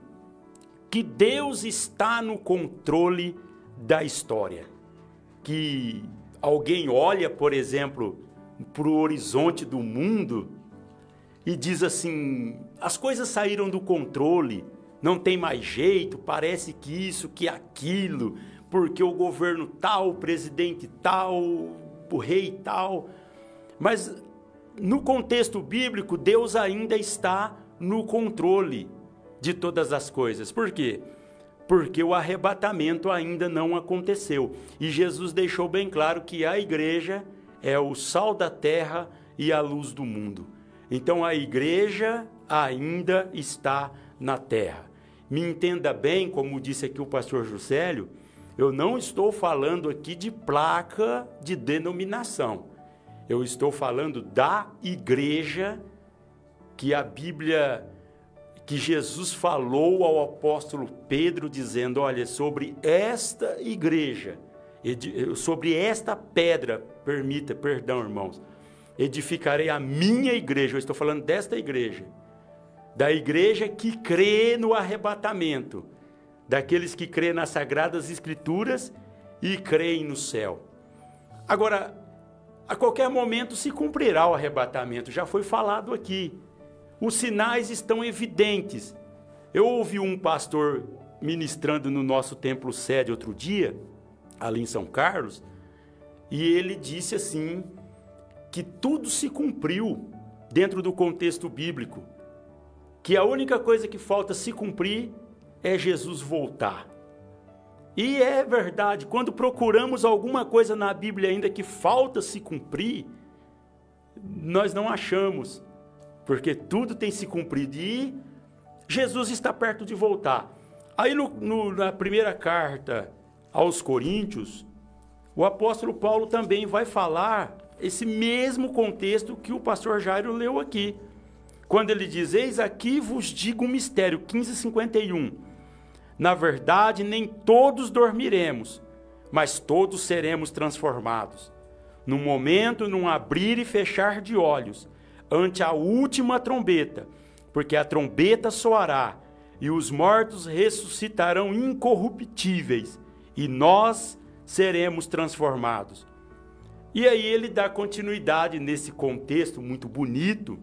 que Deus está no controle da história. Que alguém olha, por exemplo, para o horizonte do mundo e diz assim, as coisas saíram do controle, não tem mais jeito, parece que isso, que aquilo, porque o governo tal, o presidente tal, o rei tal. Mas no contexto bíblico, Deus ainda está no controle de todas as coisas. Por quê? Porque o arrebatamento ainda não aconteceu. E Jesus deixou bem claro que a igreja é o sal da terra e a luz do mundo. Então a igreja ainda está na terra. Me entenda bem, como disse aqui o pastor Juscelio, eu não estou falando aqui de placa de denominação. Eu estou falando da igreja que a Bíblia, que Jesus falou ao apóstolo Pedro, dizendo, olha, sobre esta igreja, sobre esta pedra, perdão, irmãos, edificarei a minha igreja. Eu estou falando desta igreja, da igreja que crê no arrebatamento, daqueles que crêem nas Sagradas Escrituras e creem no céu. Agora, a qualquer momento se cumprirá o arrebatamento, já foi falado aqui. Os sinais estão evidentes. Eu ouvi um pastor ministrando no nosso templo sede outro dia, ali em São Carlos, e ele disse assim, que tudo se cumpriu dentro do contexto bíblico, que a única coisa que falta se cumprir é Jesus voltar. E é verdade, quando procuramos alguma coisa na Bíblia ainda que falta se cumprir, nós não achamos, porque tudo tem se cumprido e Jesus está perto de voltar. Aí na primeira carta aos Coríntios, o apóstolo Paulo também vai falar esse mesmo contexto que o pastor Jairo leu aqui. Quando ele diz, eis aqui vos digo um mistério, 15:51. Na verdade, nem todos dormiremos, mas todos seremos transformados. Num momento, num abrir e fechar de olhos, ante a última trombeta, porque a trombeta soará, e os mortos ressuscitarão incorruptíveis, e nós seremos transformados. E aí ele dá continuidade nesse contexto muito bonito,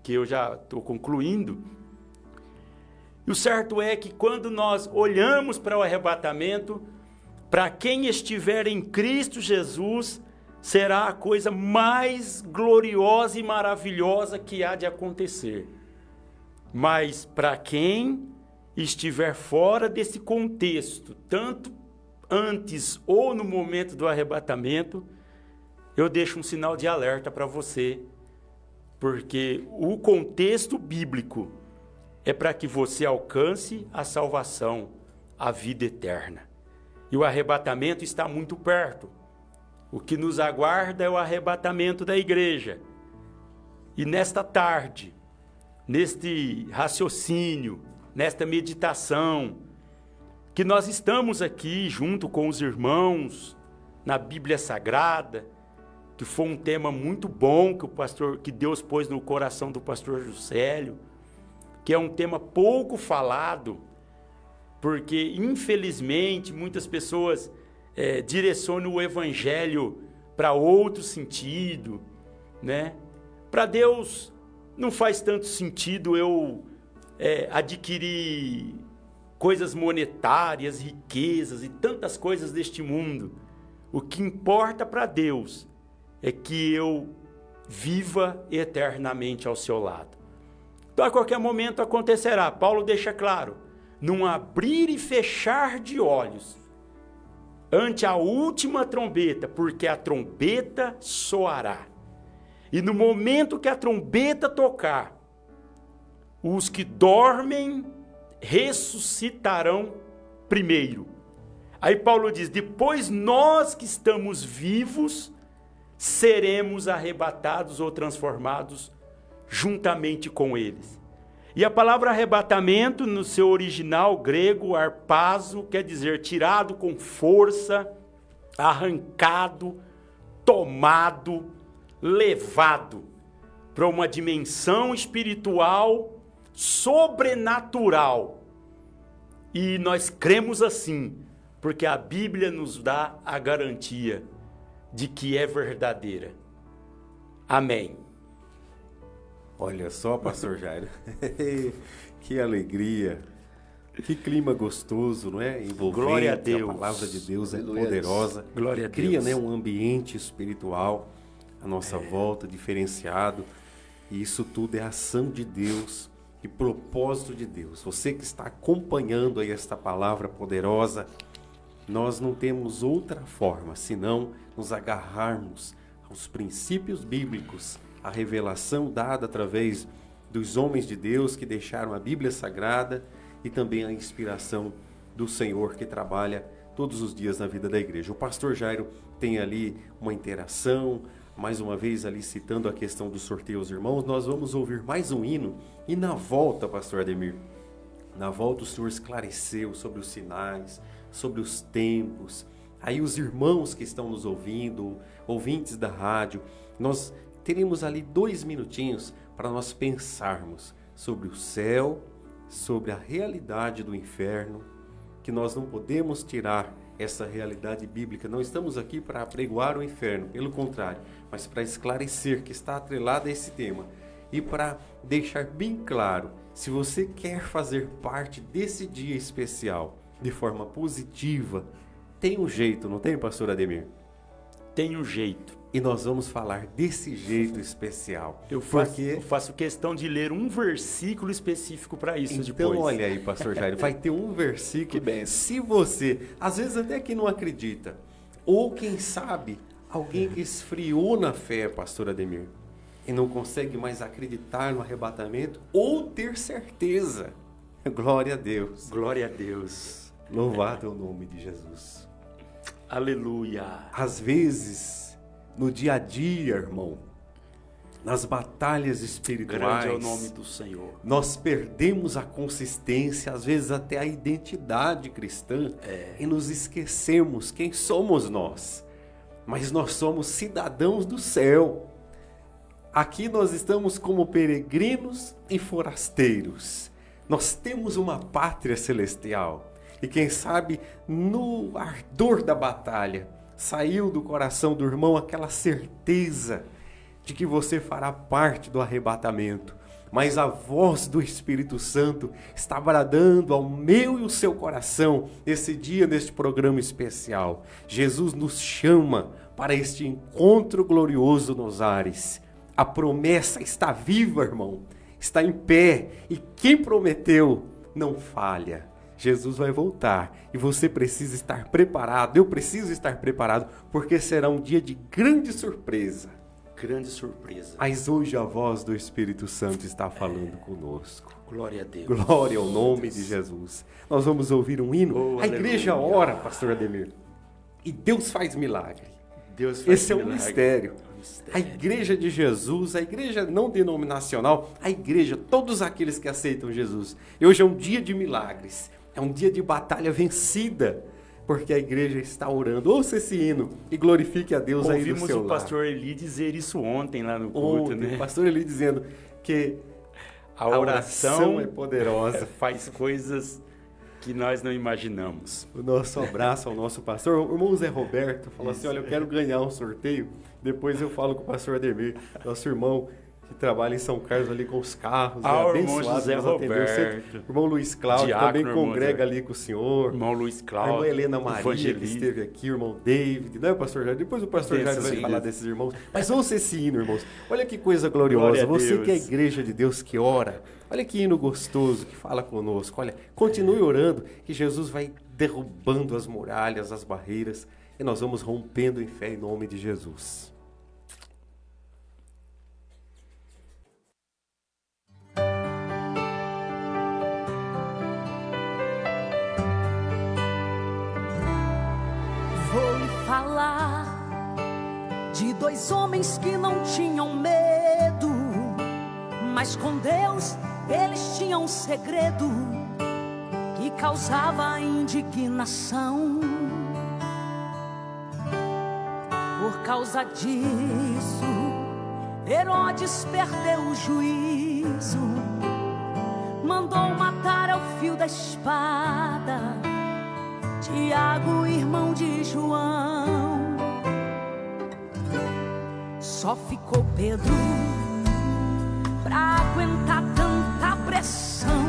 que eu já estou concluindo. E o certo é que quando nós olhamos para o arrebatamento, para quem estiver em Cristo Jesus, será a coisa mais gloriosa e maravilhosa que há de acontecer. Mas para quem estiver fora desse contexto, tanto antes ou no momento do arrebatamento, eu deixo um sinal de alerta para você, porque o contexto bíblico é para que você alcance a salvação, a vida eterna. E o arrebatamento está muito perto. O que nos aguarda é o arrebatamento da igreja. E nesta tarde, neste raciocínio, nesta meditação, que nós estamos aqui junto com os irmãos na Bíblia Sagrada, que foi um tema muito bom que Deus pôs no coração do pastor Juscelio, que é um tema pouco falado, porque infelizmente muitas pessoas direcionam o evangelho para outro sentido, né? Para Deus não faz tanto sentido eu adquirir coisas monetárias, riquezas e tantas coisas deste mundo. O que importa para Deus é que eu viva eternamente ao seu lado. Então, a qualquer momento acontecerá. Paulo deixa claro, num abrir e fechar de olhos, ante a última trombeta, porque a trombeta soará. E no momento que a trombeta tocar, os que dormem ressuscitarão primeiro. Aí Paulo diz, depois nós que estamos vivos, seremos arrebatados ou transformados juntamente com eles. E a palavra arrebatamento, no seu original grego, harpazo, quer dizer tirado com força, arrancado, tomado, levado para uma dimensão espiritual sobrenatural. E nós cremos assim, porque a Bíblia nos dá a garantia de que é verdadeira. Amém.
Olha só, pastor Jairo, que alegria, que clima gostoso, não é? Envolvente.
Glória a Deus.
A palavra de Deus é poderosa.
Glória a Deus.
Cria, né, um ambiente espiritual à nossa volta, diferenciado. E isso tudo é ação de Deus e propósito de Deus. Você que está acompanhando aí esta palavra poderosa, nós não temos outra forma senão nos agarrarmos aos princípios bíblicos, a revelação dada através dos homens de Deus que deixaram a Bíblia Sagrada e também a inspiração do Senhor que trabalha todos os dias na vida da igreja. O pastor Jairo tem ali uma interação, mais uma vez ali citando a questão do sorteio aos irmãos. Nós vamos ouvir mais um hino e na volta, pastor Ademir, na volta o Senhor esclareceu sobre os sinais, sobre os tempos. Aí os irmãos que estão nos ouvindo, ouvintes da rádio, nós teremos ali 2 minutinhos para nós pensarmos sobre o céu, sobre a realidade do inferno, que nós não podemos tirar essa realidade bíblica. Não estamos aqui para apregoar o inferno, pelo contrário, mas para esclarecer que está atrelado a esse tema e para deixar bem claro, se você quer fazer parte desse dia especial de forma positiva, tem um jeito, não tem, pastor Ademir?
Tem um jeito.
E nós vamos falar desse jeito especial.
Eu faço questão de ler um versículo específico para isso
então,
depois.
Então, olha aí, pastor Jairo, vai ter um versículo.
Que bem.
Se você, às vezes até que não acredita, ou quem sabe, alguém que esfriou na fé, pastor Ademir, e não consegue mais acreditar no arrebatamento, ou ter certeza. Glória a Deus.
Glória a Deus.
Louvado é o nome de Jesus.
Aleluia.
Às vezes, no dia a dia, irmão, nas batalhas espirituais,
grande é o nome do Senhor.
Nós perdemos a consistência, às vezes até a identidade cristã, e nos esquecemos quem somos nós. Mas nós somos cidadãos do céu. Aqui nós estamos como peregrinos e forasteiros. Nós temos uma pátria celestial. E quem sabe, no ardor da batalha, saiu do coração do irmão aquela certeza de que você fará parte do arrebatamento. Mas a voz do Espírito Santo está bradando ao meu e o seu coração esse dia, neste programa especial. Jesus nos chama para este encontro glorioso nos ares. A promessa está viva, irmão, está em pé, e quem prometeu não falha. Jesus vai voltar e você precisa estar preparado, eu preciso estar preparado, porque será um dia de grande surpresa.
Grande surpresa.
Mas hoje a voz do Espírito Santo está falando conosco.
Glória a Deus.
Glória ao nome de Jesus. Nós vamos ouvir um hino. A igreja ora, pastor Ademir, e Deus faz milagre.
Deus faz
Esse é um
milagre.
mistério.
Mistério.
A igreja de Jesus, a igreja não denominacional, a igreja, todos aqueles que aceitam Jesus. E hoje é um dia de milagres, é um dia de batalha vencida, porque a igreja está orando. Ouça esse hino e glorifique a Deus aí no
Ouvimos
seu
o
lar.
pastor Eli dizer isso ontem lá no culto,
Ontem,
né?
o pastor Eli dizendo que
A oração
é poderosa.
faz coisas que nós não imaginamos.
O nosso abraço ao nosso pastor. O irmão Zé Roberto falou assim, olha, eu quero ganhar um sorteio. Depois eu falo com o pastor Ademir, nosso irmão que trabalha em São Carlos ali com os carros.
Ah, o irmão
abençoado,
José
nos atendeu
Roberto.
sempre. O irmão Luiz Cláudio
Diácono,
também
irmão
congrega
Zé.
ali com o senhor.
Irmão Luiz
A
Cláudio.
irmã Helena Maria, que
evangelista.
esteve aqui, o irmão David, não é, pastor Jair? Depois o pastor
Tem
Jair vai
sim.
falar desses irmãos. Mas ouça esse hino, irmãos. Olha que coisa gloriosa.
Glória a
Você
Deus.
que é a igreja de Deus que ora. Olha que hino gostoso que fala conosco. Olha, continue orando, que Jesus vai derrubando as muralhas, as barreiras, e nós vamos rompendo em fé em nome de Jesus.
Vou lhe falar de dois homens que não tinham medo, mas com Deus eles tinham um segredo que causava indignação. Por causa disso, Herodes perdeu o juízo, mandou matar ao fio da espada Tiago, irmão de João. Só ficou Pedro pra aguentar tanta pressão.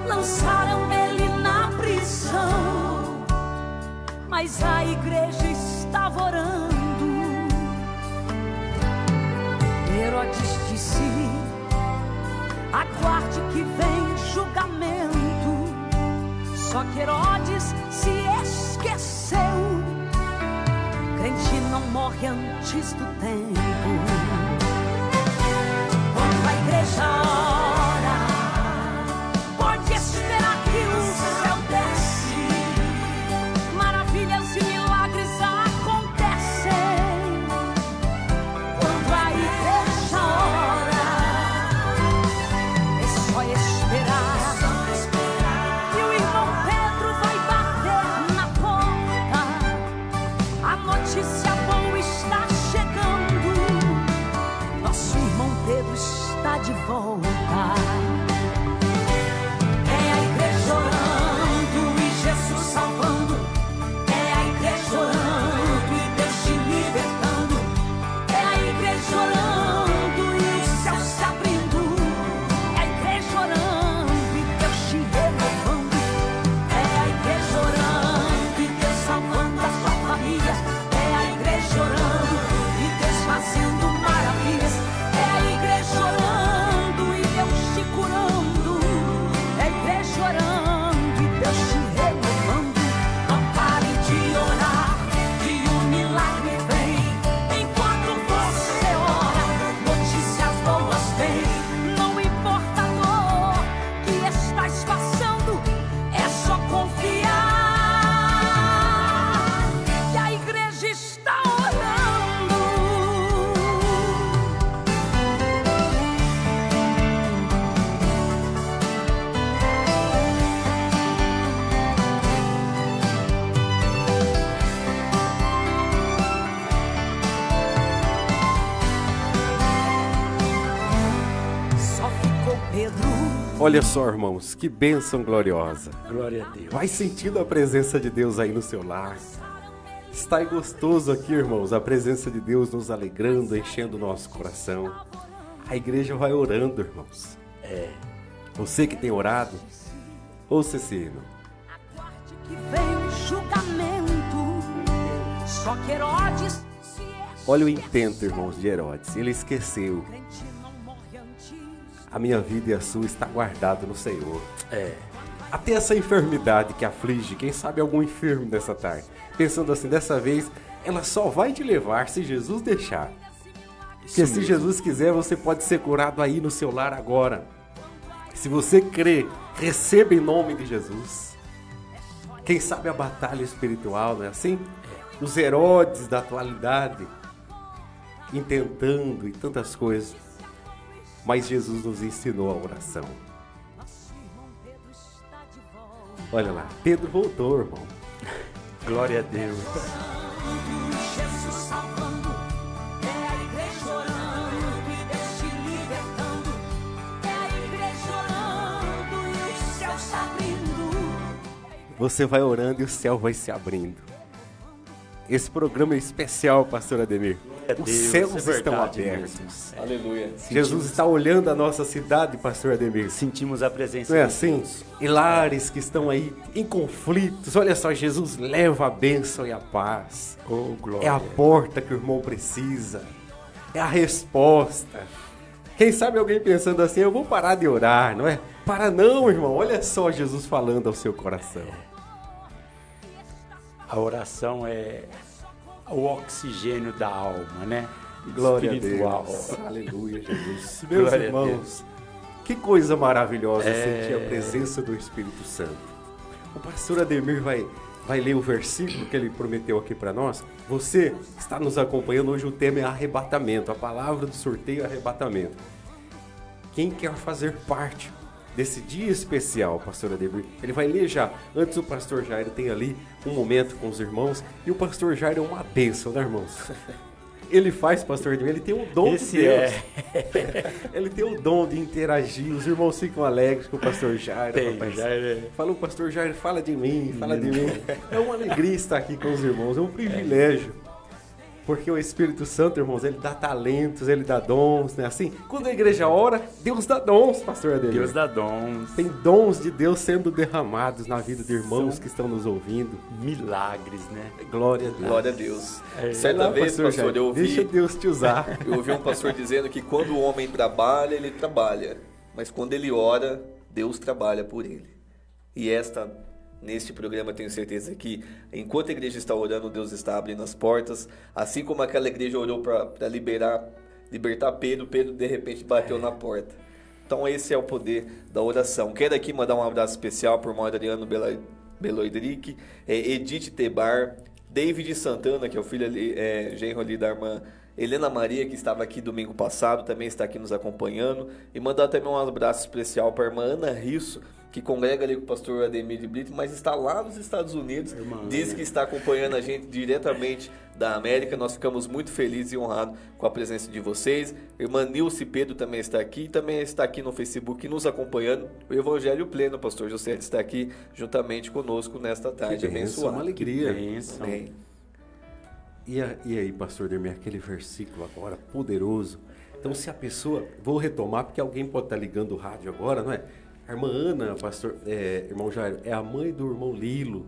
Lançaram ele na prisão, mas a igreja estava orando. Herodes disse: aguarde que vem julgamento. Só que Herodes se esqueceu, crente não morre antes do tempo. Quando a igreja ora, pode esperar que o céu desce, maravilhas e milagres acontecem. Quando a igreja ora, é só esperar. E o irmão Pedro vai bater na porta. A notícia boa está chegando. Nosso irmão Pedro está de volta. É a igreja orando e Jesus salvando. É a igreja orando e Deus te libertando. É a igreja orando e o céu se abrindo. É a igreja orando e Deus te renovando. É a igreja orando e Deus salvando a sua família. É a igreja orando e Deus fazendo maravilhas. É a igreja orando e Deus te curando. É a igreja orando e Deus te renovando. Não pare de orar, que o milagre vem. Enquanto você ora, notícias boas vêm. Não importa a dor que estás passando, é só confiar que a igreja está orando. Só ficou Pedro.
Olha só, irmãos, que bênção gloriosa.
Glória a Deus.
Vai sentindo a presença de Deus aí no seu lar. Está gostoso aqui, irmãos, a presença de Deus nos alegrando, enchendo o nosso coração. A igreja vai orando, irmãos. Você que tem orado, ouça esse hino.
Aguarde que vem o julgamento. Só que Herodes se
Olha o intento, irmãos, de Herodes. Ele esqueceu.
crente não morre antes.
A minha vida e a sua está guardada no Senhor.
É.
Até essa enfermidade que aflige, quem sabe algum enfermo dessa tarde, pensando assim, dessa vez, ela só vai te levar se Jesus deixar. Porque se Jesus quiser, você pode ser curado aí no seu lar agora. Se você crê, receba em nome de Jesus. Quem sabe a batalha espiritual, não é assim? os Herodes da atualidade, intentando e tantas coisas. Mas Jesus nos ensinou a oração. Olha lá, Pedro voltou, irmão.
Glória a Deus.
Jesus salvando, é a igreja orando e Deus te libertando, é a igreja orando e o céu se abrindo.
Você vai orando e o céu vai se abrindo. Esse programa é especial, pastor Ademir. Os céus estão abertos.
Aleluia.
Jesus está olhando a nossa cidade, pastor Ademir.
Sentimos a presença
Não é
de
assim?
Deus.
E lares que estão aí em conflitos. Olha só, Jesus leva a bênção e a paz.
Oh, glória.
É a porta que o irmão precisa. É a resposta. Quem sabe alguém pensando assim, eu vou parar de orar, não é? Para não, irmão. Olha só Jesus falando ao seu coração.
A oração é o oxigênio da alma, né?
Glória
Espiritual.
a Deus. Aleluia, Jesus. Meus
Glória a
irmãos, que coisa maravilhosa
É.
sentir a presença do Espírito Santo. O pastor Ademir vai ler o versículo que ele prometeu aqui para nós. Você está nos acompanhando, hoje o tema é arrebatamento. A palavra do sorteio é arrebatamento. Quem quer fazer parte desse dia especial, pastor Ademir, ele vai ler já. Antes o pastor Jairo tem ali um momento com os irmãos, e o pastor Jairo é uma bênção, né, irmãos? Ele faz, pastor Ademir, ele tem o dom
Esse
de Deus. Ele tem o dom de interagir, os irmãos ficam alegres com o pastor Jairo.
Tem,
rapaz.
Jairo.
Fala, o pastor Jairo, fala de mim, fala de mim. É uma alegria estar aqui com os irmãos, é um privilégio. Porque o Espírito Santo, irmãos, ele dá talentos, ele dá dons, né? Assim, quando a igreja ora, Deus dá dons, pastor Ademir.
Deus dá dons.
Tem dons de Deus sendo derramados na vida de irmãos que estão nos ouvindo.
Milagres, né?
Glória a Deus.
Glória a Deus.
É.
Certa
Vai lá,
vez, pastor,
Jairo,
eu ouvi...
deixa Deus te usar.
Eu ouvi um pastor dizendo que quando o homem trabalha, ele trabalha. Mas quando ele ora, Deus trabalha por ele. E neste programa, tenho certeza que enquanto a igreja está orando, Deus está abrindo as portas. Assim como aquela igreja orou para libertar Pedro, Pedro de repente bateu na porta. Então esse é o poder da oração. Quero aqui mandar um abraço especial por irmão Adriano Beloidric, Edith Tebar, David Santana, que é o filho ali, genro ali da irmã Helena Maria, que estava aqui domingo passado, também está aqui nos acompanhando. E mandar também um abraço especial para a irmã Ana Risso, que congrega ali com o pastor Ademir de Brito, mas está lá nos Estados Unidos. Diz que está acompanhando a gente diretamente da América. Nós ficamos muito felizes e honrados com a presença de vocês. Irmã Nilce Pedro também está aqui. Também está aqui no Facebook nos acompanhando. O Evangelho Pleno, o pastor José está aqui juntamente conosco nesta tarde abençoada.
Uma alegria.
Bênção.
Amém.
E aí, pastor Ademir, aquele versículo agora poderoso. Então, se a pessoa... Vou retomar, porque alguém pode estar ligando o rádio agora, não é? A irmã Ana, pastor, irmão Jairo, é a mãe do irmão Lilo,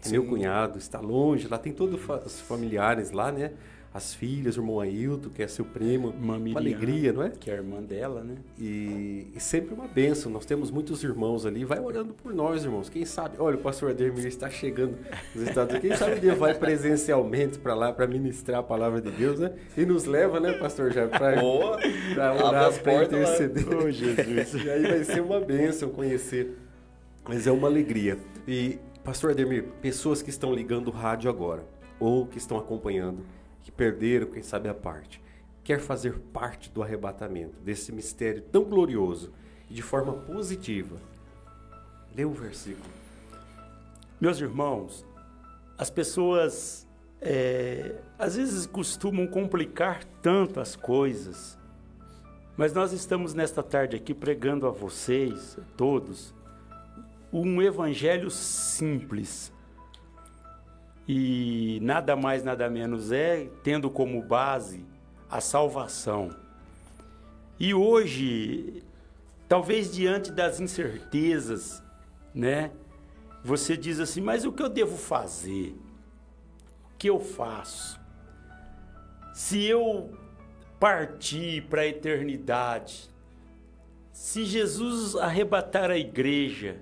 meu cunhado, está longe, lá tem todos os familiares lá, né? As filhas, o irmão Ailton, que é seu primo,
Irmã
uma
Miriam,
alegria, não é?
Que é a irmã dela, né?
E sempre uma bênção, nós temos muitos irmãos ali, vai orando por nós, irmãos, quem sabe, olha, o pastor Ademir está chegando nos Estados Unidos, quem sabe ele vai presencialmente para lá, para ministrar a palavra de Deus, né? E nos leva, né, pastor Jairo, para orar, para interceder.
Oh, Jesus.
E aí vai ser uma bênção conhecer, mas é uma alegria. E, pastor Ademir, pessoas que estão ligando o rádio agora, ou que estão acompanhando, que perderam, quem sabe, a parte, quer fazer parte do arrebatamento, desse mistério tão glorioso, e de forma positiva. Lê o versículo.
Meus irmãos, as pessoas às vezes costumam complicar tanto as coisas, mas nós estamos nesta tarde aqui pregando a vocês, todos, um evangelho simples. E nada mais, nada menos tendo como base a salvação. E hoje, talvez diante das incertezas, né? Você diz assim, mas o que eu devo fazer? O que eu faço? Se eu partir para a eternidade, se Jesus arrebatar a igreja,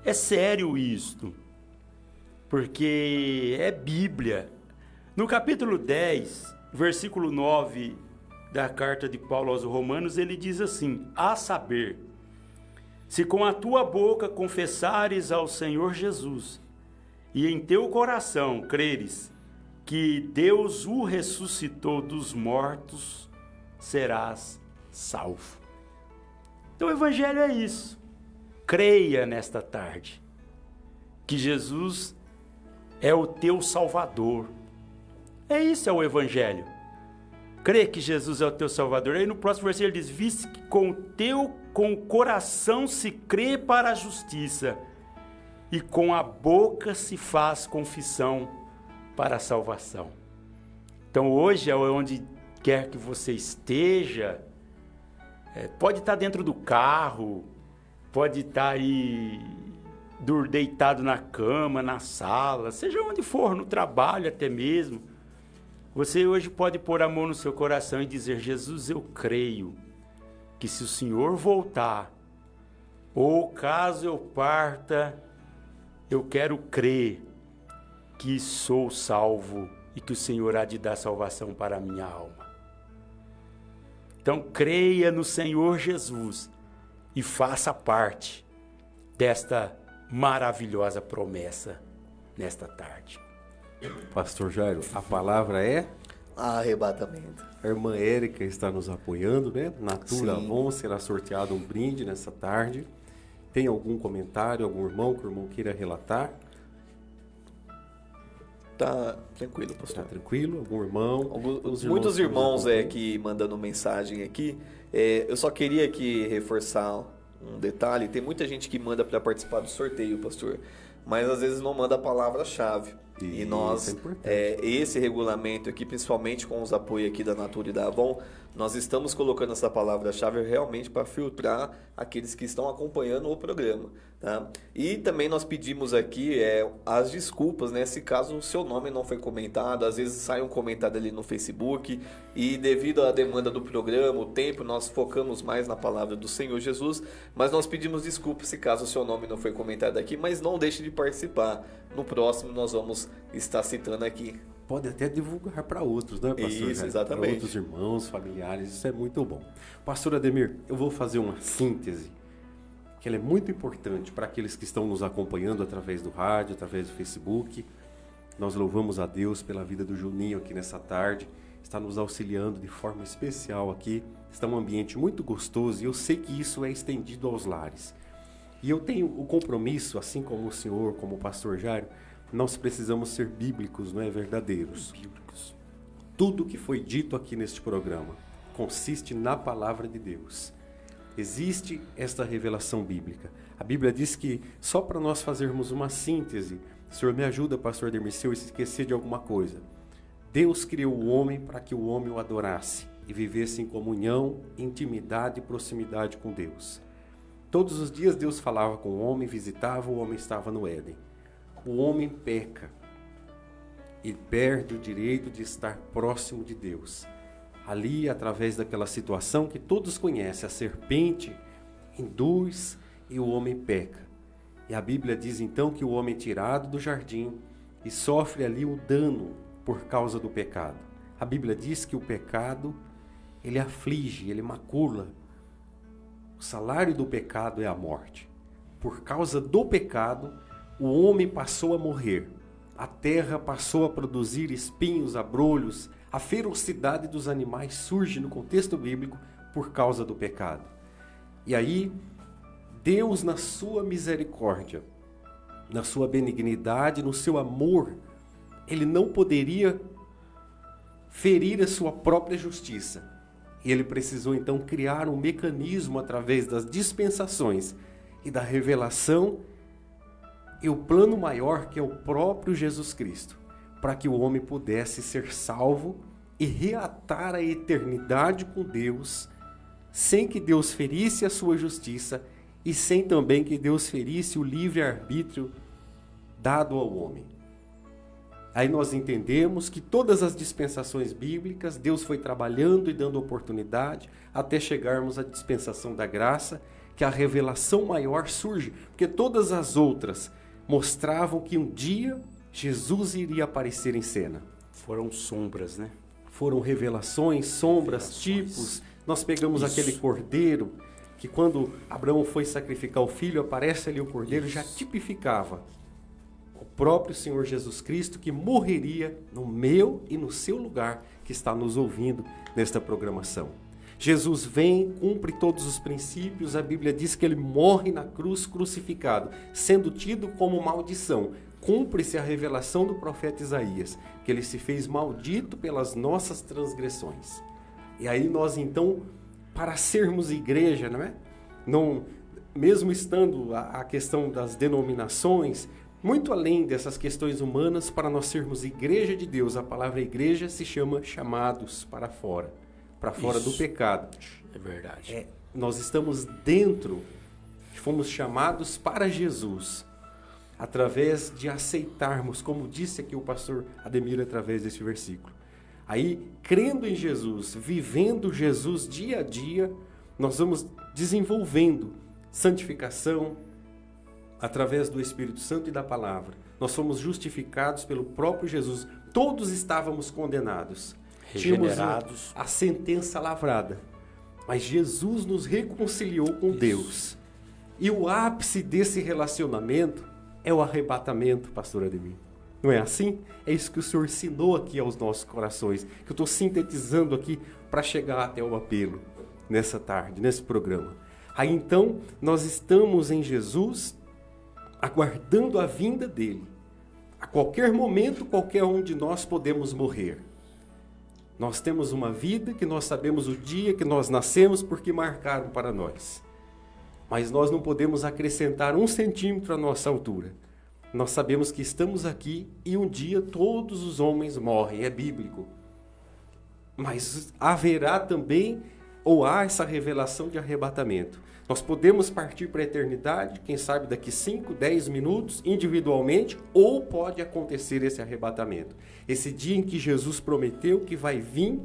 é sério isto? Porque é Bíblia. No capítulo 10, versículo 9 da carta de Paulo aos Romanos, ele diz assim, a saber, se com a tua boca confessares ao Senhor Jesus e em teu coração creres que Deus o ressuscitou dos mortos, serás salvo. Então o Evangelho é isso. Creia nesta tarde que Jesus é o teu Salvador. É isso, é o Evangelho. Crê que Jesus é o teu Salvador. Aí no próximo versículo ele diz: viste que com o coração se crê para a justiça, e com a boca se faz confissão para a salvação. Então hoje, onde quer que você esteja, pode estar dentro do carro, pode estar aí deitado na cama, na sala, seja onde for, no trabalho até mesmo. Você hoje pode pôr a mão no seu coração e dizer: Jesus, eu creio que se o Senhor voltar, ou caso eu parta, eu quero crer que sou salvo e que o Senhor há de dar salvação para a minha alma. Então creia no Senhor Jesus e faça parte desta maravilhosa promessa nesta tarde.
Pastor Jairo, a palavra é?
Arrebatamento.
A irmã Érica está nos apoiando, né? Natura
Sim.
Avon, será sorteado um brinde nessa tarde. Tem algum comentário, algum irmão que o irmão queira relatar?
Tá tranquilo,
Está
pastor.
tranquilo? Algum irmão?
Muitos irmãos
que nos acompanham.
que mandando mensagem aqui. Eu só queria aqui reforçar um detalhe. Tem muita gente que manda para participar do sorteio, pastor, mas às vezes não manda a palavra-chave. E nós,
é importante.
esse regulamento aqui, principalmente com os apoios aqui da Natura e da Avon, nós estamos colocando essa palavra-chave realmente para filtrar aqueles que estão acompanhando o programa. Tá? E também nós pedimos aqui as desculpas, né? Se caso o seu nome não foi comentado, às vezes sai um comentário ali no Facebook e devido à demanda do programa, o tempo, nós focamos mais na palavra do Senhor Jesus, mas nós pedimos desculpas se caso o seu nome não foi comentado aqui, mas não deixe de participar. No próximo nós vamos estar citando aqui.
Pode até divulgar para outros, né, pastor?
Isso,
Jairo?
exatamente.
Para outros irmãos, familiares, isso é muito bom. Pastor Ademir, eu vou fazer uma síntese, que ela é muito importante para aqueles que estão nos acompanhando através do rádio, através do Facebook. Nós louvamos a Deus pela vida do Juninho aqui nessa tarde, está nos auxiliando de forma especial aqui, está um ambiente muito gostoso e eu sei que isso é estendido aos lares. E eu tenho o compromisso, assim como o senhor, como o pastor Jairo, nós precisamos ser bíblicos, não é? Verdadeiros. Bíblicos. Tudo que foi dito aqui neste programa consiste na palavra de Deus. Existe esta revelação bíblica. A Bíblia diz que, só para nós fazermos uma síntese, o senhor me ajuda, pastor Ademir, se eu esquecer de alguma coisa. Deus criou o homem para que o homem o adorasse e vivesse em comunhão, intimidade e proximidade com Deus. Todos os dias Deus falava com o homem, visitava, o homem estava no Éden. O homem peca e perde o direito de estar próximo de Deus. Ali, através daquela situação que todos conhecem, a serpente induz e o homem peca. E a Bíblia diz então que o homem é tirado do jardim e sofre ali o dano por causa do pecado. A Bíblia diz que o pecado, ele aflige, ele macula. O salário do pecado é a morte. Por causa do pecado, o homem passou a morrer. A terra passou a produzir espinhos, abrolhos. A ferocidade dos animais surge no contexto bíblico por causa do pecado. E aí, Deus, na sua misericórdia, na sua benignidade, no seu amor, ele não poderia ferir a sua própria justiça. E ele precisou então criar um mecanismo através das dispensações e da revelação e o plano maior, que é o próprio Jesus Cristo, para que o homem pudesse ser salvo e reatar a eternidade com Deus, sem que Deus ferisse a sua justiça e sem também que Deus ferisse o livre-arbítrio dado ao homem. Aí nós entendemos que todas as dispensações bíblicas, Deus foi trabalhando e dando oportunidade até chegarmos à dispensação da graça, que a revelação maior surge, porque todas as outras mostravam que um dia Jesus iria aparecer em cena.
Foram sombras, né?
Foram revelações, sombras, tipos. Nós pegamos aquele cordeiro, que quando Abraão foi sacrificar o filho, aparece ali o cordeiro, já tipificava o próprio Senhor Jesus Cristo que morreria no meu e no seu lugar, que está nos ouvindo nesta programação. Jesus vem, cumpre todos os princípios, a Bíblia diz que ele morre na cruz crucificado, sendo tido como maldição. Cumpre-se a revelação do profeta Isaías, que ele se fez maldito pelas nossas transgressões. E aí nós então, para sermos igreja, não é? Não, mesmo estando a questão das denominações, muito além dessas questões humanas, para nós sermos igreja de Deus, a palavra igreja se chama chamados para fora do pecado.
É verdade.
Nós estamos dentro, fomos chamados para Jesus, através de aceitarmos, como disse aqui o pastor Ademir através desse versículo. Aí, crendo em Jesus, vivendo Jesus dia a dia, nós vamos desenvolvendo santificação através do Espírito Santo e da palavra. Nós somos justificados pelo próprio Jesus. Todos estávamos condenados.
Regenerados.
Tínhamos a sentença lavrada. Mas Jesus nos reconciliou com Deus. E o ápice desse relacionamento é o arrebatamento, pastor Ademir. Não é assim? É isso que o Senhor ensinou aqui aos nossos corações, que eu estou sintetizando aqui para chegar até o apelo nessa tarde, nesse programa. Aí então, nós estamos em Jesus, aguardando a vinda dele. A qualquer momento, qualquer um de nós podemos morrer. Nós temos uma vida que nós sabemos o dia que nós nascemos porque marcaram para nós. Mas nós não podemos acrescentar 1 centímetro à nossa altura. Nós sabemos que estamos aqui e um dia todos os homens morrem, é bíblico. Mas haverá também, ou há essa revelação de arrebatamento. Nós podemos partir para a eternidade, quem sabe daqui 5, 10 minutos, individualmente, ou pode acontecer esse arrebatamento. Esse dia em que Jesus prometeu que vai vir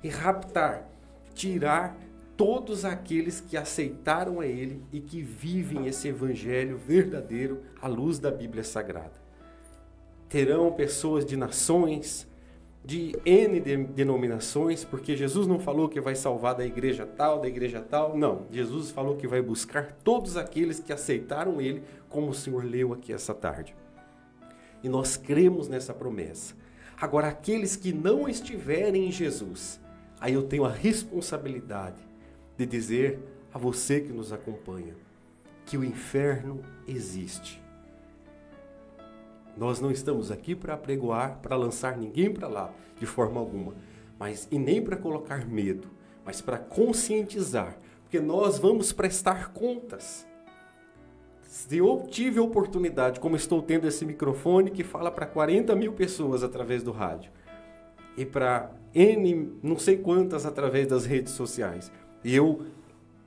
e raptar, tirar todos aqueles que aceitaram a Ele e que vivem esse evangelho verdadeiro à luz da Bíblia Sagrada. Terão pessoas de nações, de N denominações, porque Jesus não falou que vai salvar da igreja tal, não. Jesus falou que vai buscar todos aqueles que aceitaram Ele, como o Senhor leu aqui essa tarde. E nós cremos nessa promessa. Agora, aqueles que não estiverem em Jesus, aí eu tenho a responsabilidade de dizer a você que nos acompanha que o inferno existe. Nós não estamos aqui para apregoar, para lançar ninguém para lá, de forma alguma, e nem para colocar medo, mas para conscientizar, porque nós vamos prestar contas. Se eu tive a oportunidade, como estou tendo esse microfone que fala para 40 mil pessoas através do rádio, e para N, não sei quantas através das redes sociais, e eu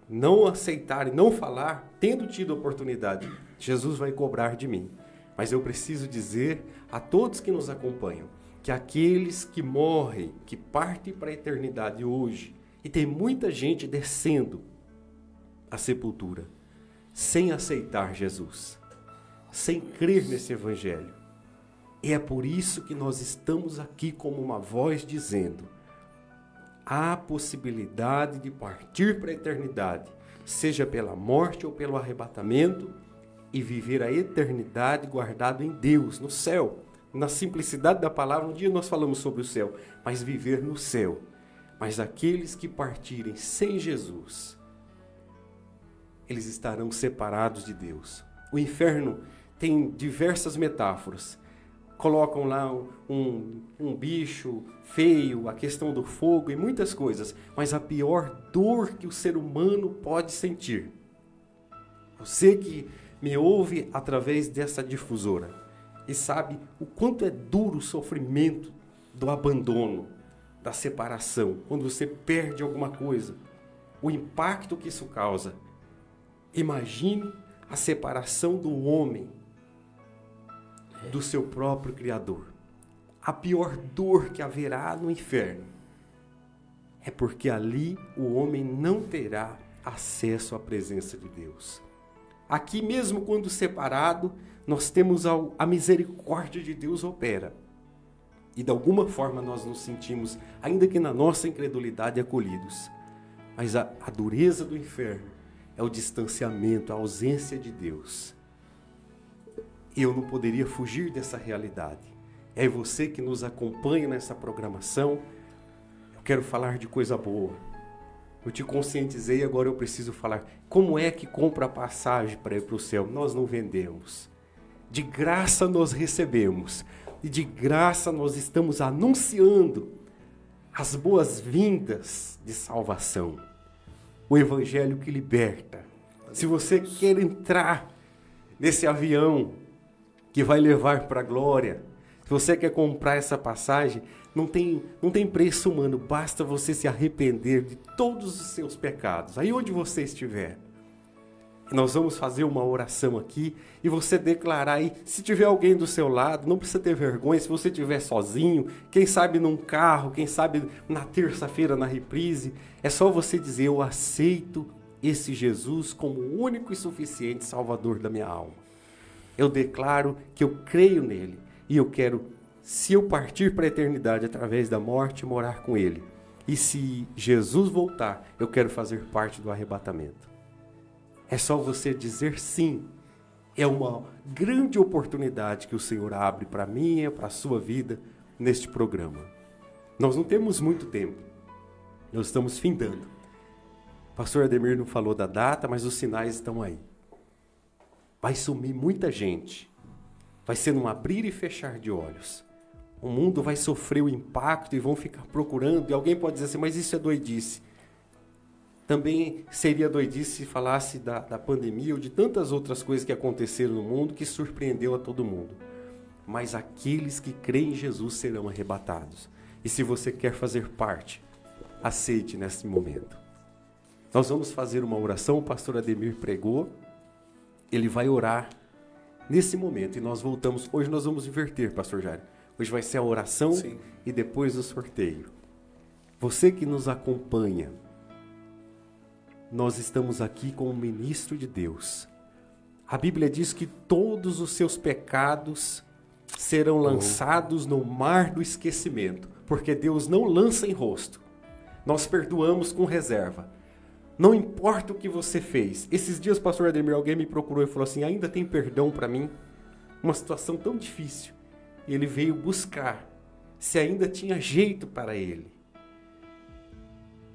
não aceitar e não falar, tendo tido a oportunidade, Jesus vai cobrar de mim. Mas eu preciso dizer a todos que nos acompanham que aqueles que morrem, que partem para a eternidade hoje, e tem muita gente descendo à sepultura, sem aceitar Jesus, sem crer nesse evangelho. E é por isso que nós estamos aqui como uma voz dizendo: há possibilidade de partir para a eternidade, seja pela morte ou pelo arrebatamento, e viver a eternidade guardado em Deus, no céu. Na simplicidade da palavra, um dia nós falamos sobre o céu, mas viver no céu. Mas aqueles que partirem sem Jesus, eles estarão separados de Deus. O inferno tem diversas metáforas. Colocam lá um bicho feio, a questão do fogo e muitas coisas. Mas a pior dor que o ser humano pode sentir, você que me ouve através dessa difusora e sabe o quanto é duro o sofrimento do abandono, da separação, quando você perde alguma coisa, o impacto que isso causa. Imagine a separação do homem do seu próprio Criador. A pior dor que haverá no inferno é porque ali o homem não terá acesso à presença de Deus. Aqui mesmo quando separado, nós temos a misericórdia de Deus opera. E de alguma forma nós nos sentimos, ainda que na nossa incredulidade, acolhidos. Mas a dureza do inferno é o distanciamento, a ausência de Deus. Eu não poderia fugir dessa realidade. É você que nos acompanha nessa programação. Eu quero falar de coisa boa. Eu te conscientizei, agora eu preciso falar. Como é que compra a passagem para ir para o céu? Nós não vendemos. De graça nós recebemos. E de graça nós estamos anunciando as boas-vindas de salvação. O Evangelho que liberta. Se você quer entrar nesse avião que vai levar para a glória, se você quer comprar essa passagem, não tem preço humano, basta você se arrepender de todos os seus pecados, aí onde você estiver. Nós vamos fazer uma oração aqui e você declarar aí, se tiver alguém do seu lado, não precisa ter vergonha, se você estiver sozinho, quem sabe num carro, quem sabe na terça-feira na reprise, é só você dizer, eu aceito esse Jesus como o único e suficiente Salvador da minha alma. Eu declaro que eu creio nele e eu quero, se eu partir para a eternidade através da morte, morar com ele. E se Jesus voltar, eu quero fazer parte do arrebatamento. É só você dizer sim. É uma grande oportunidade que o Senhor abre para mim e para a sua vida neste programa. Nós não temos muito tempo. Nós estamos findando. O pastor Ademir não falou da data, mas os sinais estão aí. Vai sumir muita gente. Vai ser num abrir e fechar de olhos. O mundo vai sofrer o impacto e vão ficar procurando. E alguém pode dizer assim, mas isso é doidice. Também seria doidice se falasse da pandemia ou de tantas outras coisas que aconteceram no mundo que surpreendeu a todo mundo. Mas aqueles que creem em Jesus serão arrebatados. E se você quer fazer parte, aceite nesse momento. Nós vamos fazer uma oração, o pastor Ademir pregou, ele vai orar nesse momento e nós voltamos. Hoje nós vamos inverter, pastor Jairo. Hoje vai ser a oração Sim. E depois o sorteio. Você que nos acompanha, nós estamos aqui como ministro de Deus. A Bíblia diz que todos os seus pecados serão lançados no mar do esquecimento, porque Deus não lança em rosto. Nós perdoamos com reserva. Não importa o que você fez. Esses dias, pastor Ademir, alguém me procurou e falou assim, ainda tem perdão para mim? Uma situação tão difícil. E ele veio buscar se ainda tinha jeito para ele.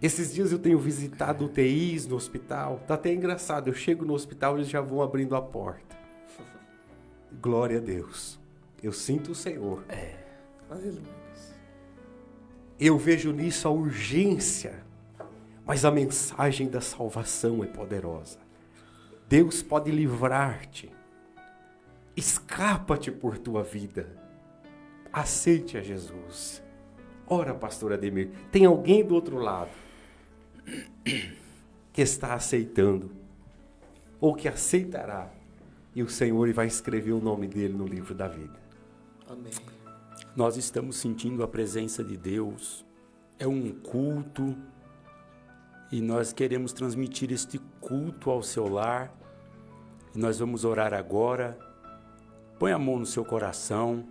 Esses dias eu tenho visitado UTIs no hospital. Está até engraçado. Eu chego no hospital e eles já vão abrindo a porta. Glória a Deus. Eu sinto o Senhor. Eu vejo nisso a urgência. Mas a mensagem da salvação é poderosa. Deus pode livrar-te. Escapa-te por tua vida. Aceite a Jesus. Ora, pastor Ademir, tem alguém do outro lado que está aceitando ou que aceitará e o Senhor vai escrever o nome dele no livro da vida.
Amém.
Nós estamos sentindo a presença de Deus. É um culto e nós queremos transmitir este culto ao seu lar. E nós vamos orar agora. Põe a mão no seu coração.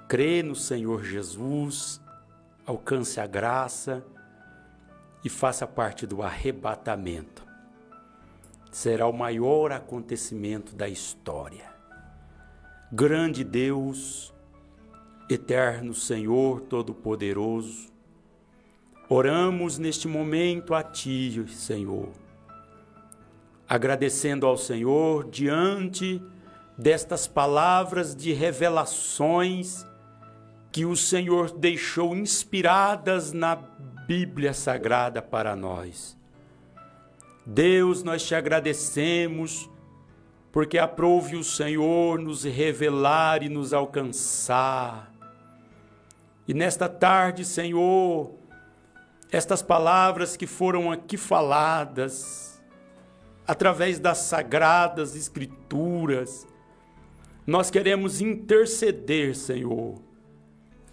Crê no Senhor Jesus. Alcance a graça e faça parte do arrebatamento. Será o maior acontecimento da história. Grande Deus, eterno Senhor Todo-Poderoso, oramos neste momento a Ti, Senhor, agradecendo ao Senhor diante destas palavras de revelações que o Senhor deixou inspiradas na Bíblia Sagrada para nós. Deus, nós te agradecemos porque aprouve o Senhor nos revelar e nos alcançar. E nesta tarde, Senhor, estas palavras que foram aqui faladas, através das sagradas Escrituras, nós queremos interceder, Senhor,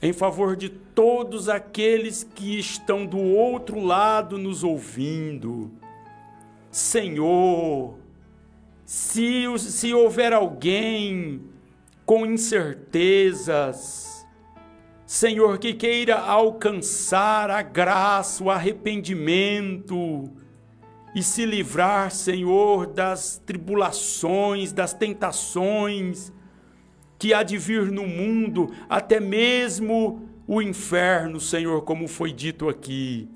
em favor de todos aqueles que estão do outro lado nos ouvindo. Senhor, se houver alguém com incertezas, Senhor, que queira alcançar a graça, o arrependimento e se livrar, Senhor, das tribulações, das tentações, que há de vir no mundo, até mesmo o inferno, Senhor, como foi dito aqui.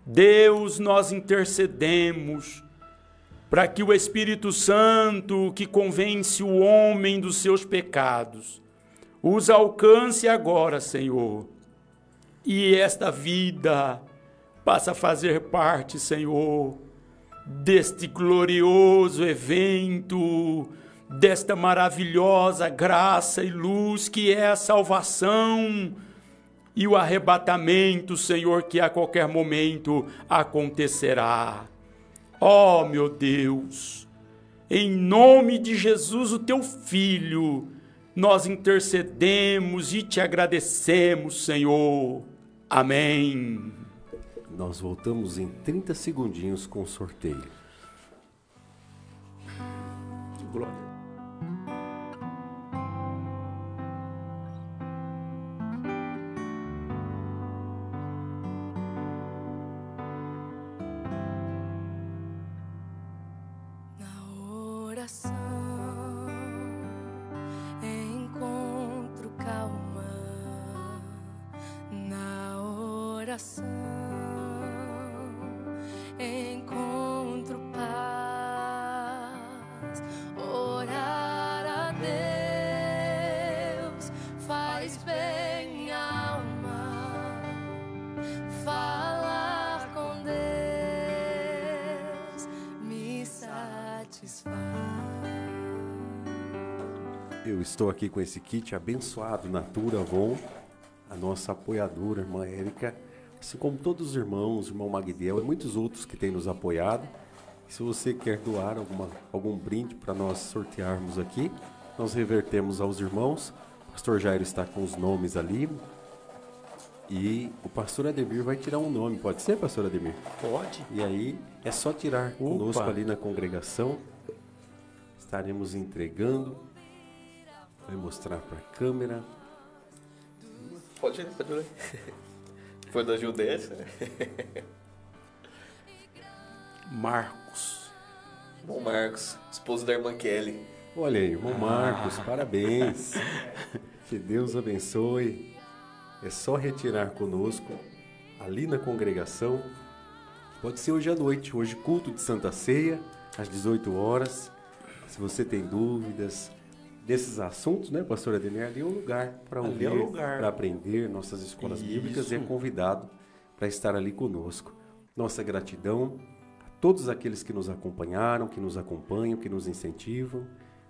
Deus, nós intercedemos para que o Espírito Santo, que convence o homem dos seus pecados, os alcance agora, Senhor, e esta vida passa a fazer parte, Senhor, deste glorioso evento, desta maravilhosa graça e luz que é a salvação e o arrebatamento, Senhor, que a qualquer momento acontecerá. Ó, meu Deus, em nome de Jesus, o teu Filho, nós intercedemos e te agradecemos, Senhor. Amém.
Nós voltamos em 30 segundinhos com o sorteio.
Glória.
Oração, encontro calma. Na oração, encontro paz. Orar a Deus faz bem à alma. Falar com Deus me satisfaz.
Eu estou aqui com esse kit abençoado Natura Avon, a nossa apoiadora, irmã Érica, assim como todos os irmãos, irmão Magdiel e muitos outros que têm nos apoiado. E se você quer doar algum brinde para nós sortearmos aqui, nós revertemos aos irmãos. O pastor Jairo está com os nomes ali. E o pastor Ademir vai tirar um nome, pode ser, pastor Ademir?
Pode.
E aí é só tirar conosco ali na congregação. Estaremos entregando. Vai mostrar para a câmera.
Pode ler. Foi da Judécia, né?
Marcos.
Bom Marcos, esposo da irmã Kelly.
Olha aí, irmão Marcos, parabéns. Que Deus abençoe. É só retirar conosco ali na congregação. Pode ser hoje à noite, hoje culto de Santa Ceia, às 18 horas. Se você tem dúvidas desses assuntos, né, pastor Ademir, ali é um lugar para ouvir, para aprender nossas escolas bíblicas e é convidado para estar ali conosco. Nossa gratidão a todos aqueles que nos acompanharam, que nos acompanham, que nos incentivam.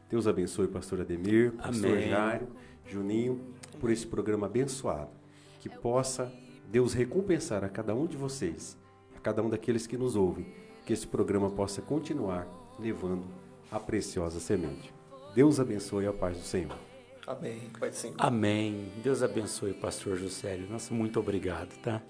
Deus abençoe o pastor Ademir, pastor Jairo, Juninho, por esse programa abençoado. Que possa Deus recompensar a cada um de vocês, a cada um daqueles que nos ouvem, que esse programa possa continuar levando a preciosa semente. Deus abençoe a paz do Senhor.
Amém. Pai do Senhor.
Amém. Deus abençoe o pastor Juscelio. Nossa, muito obrigado, tá?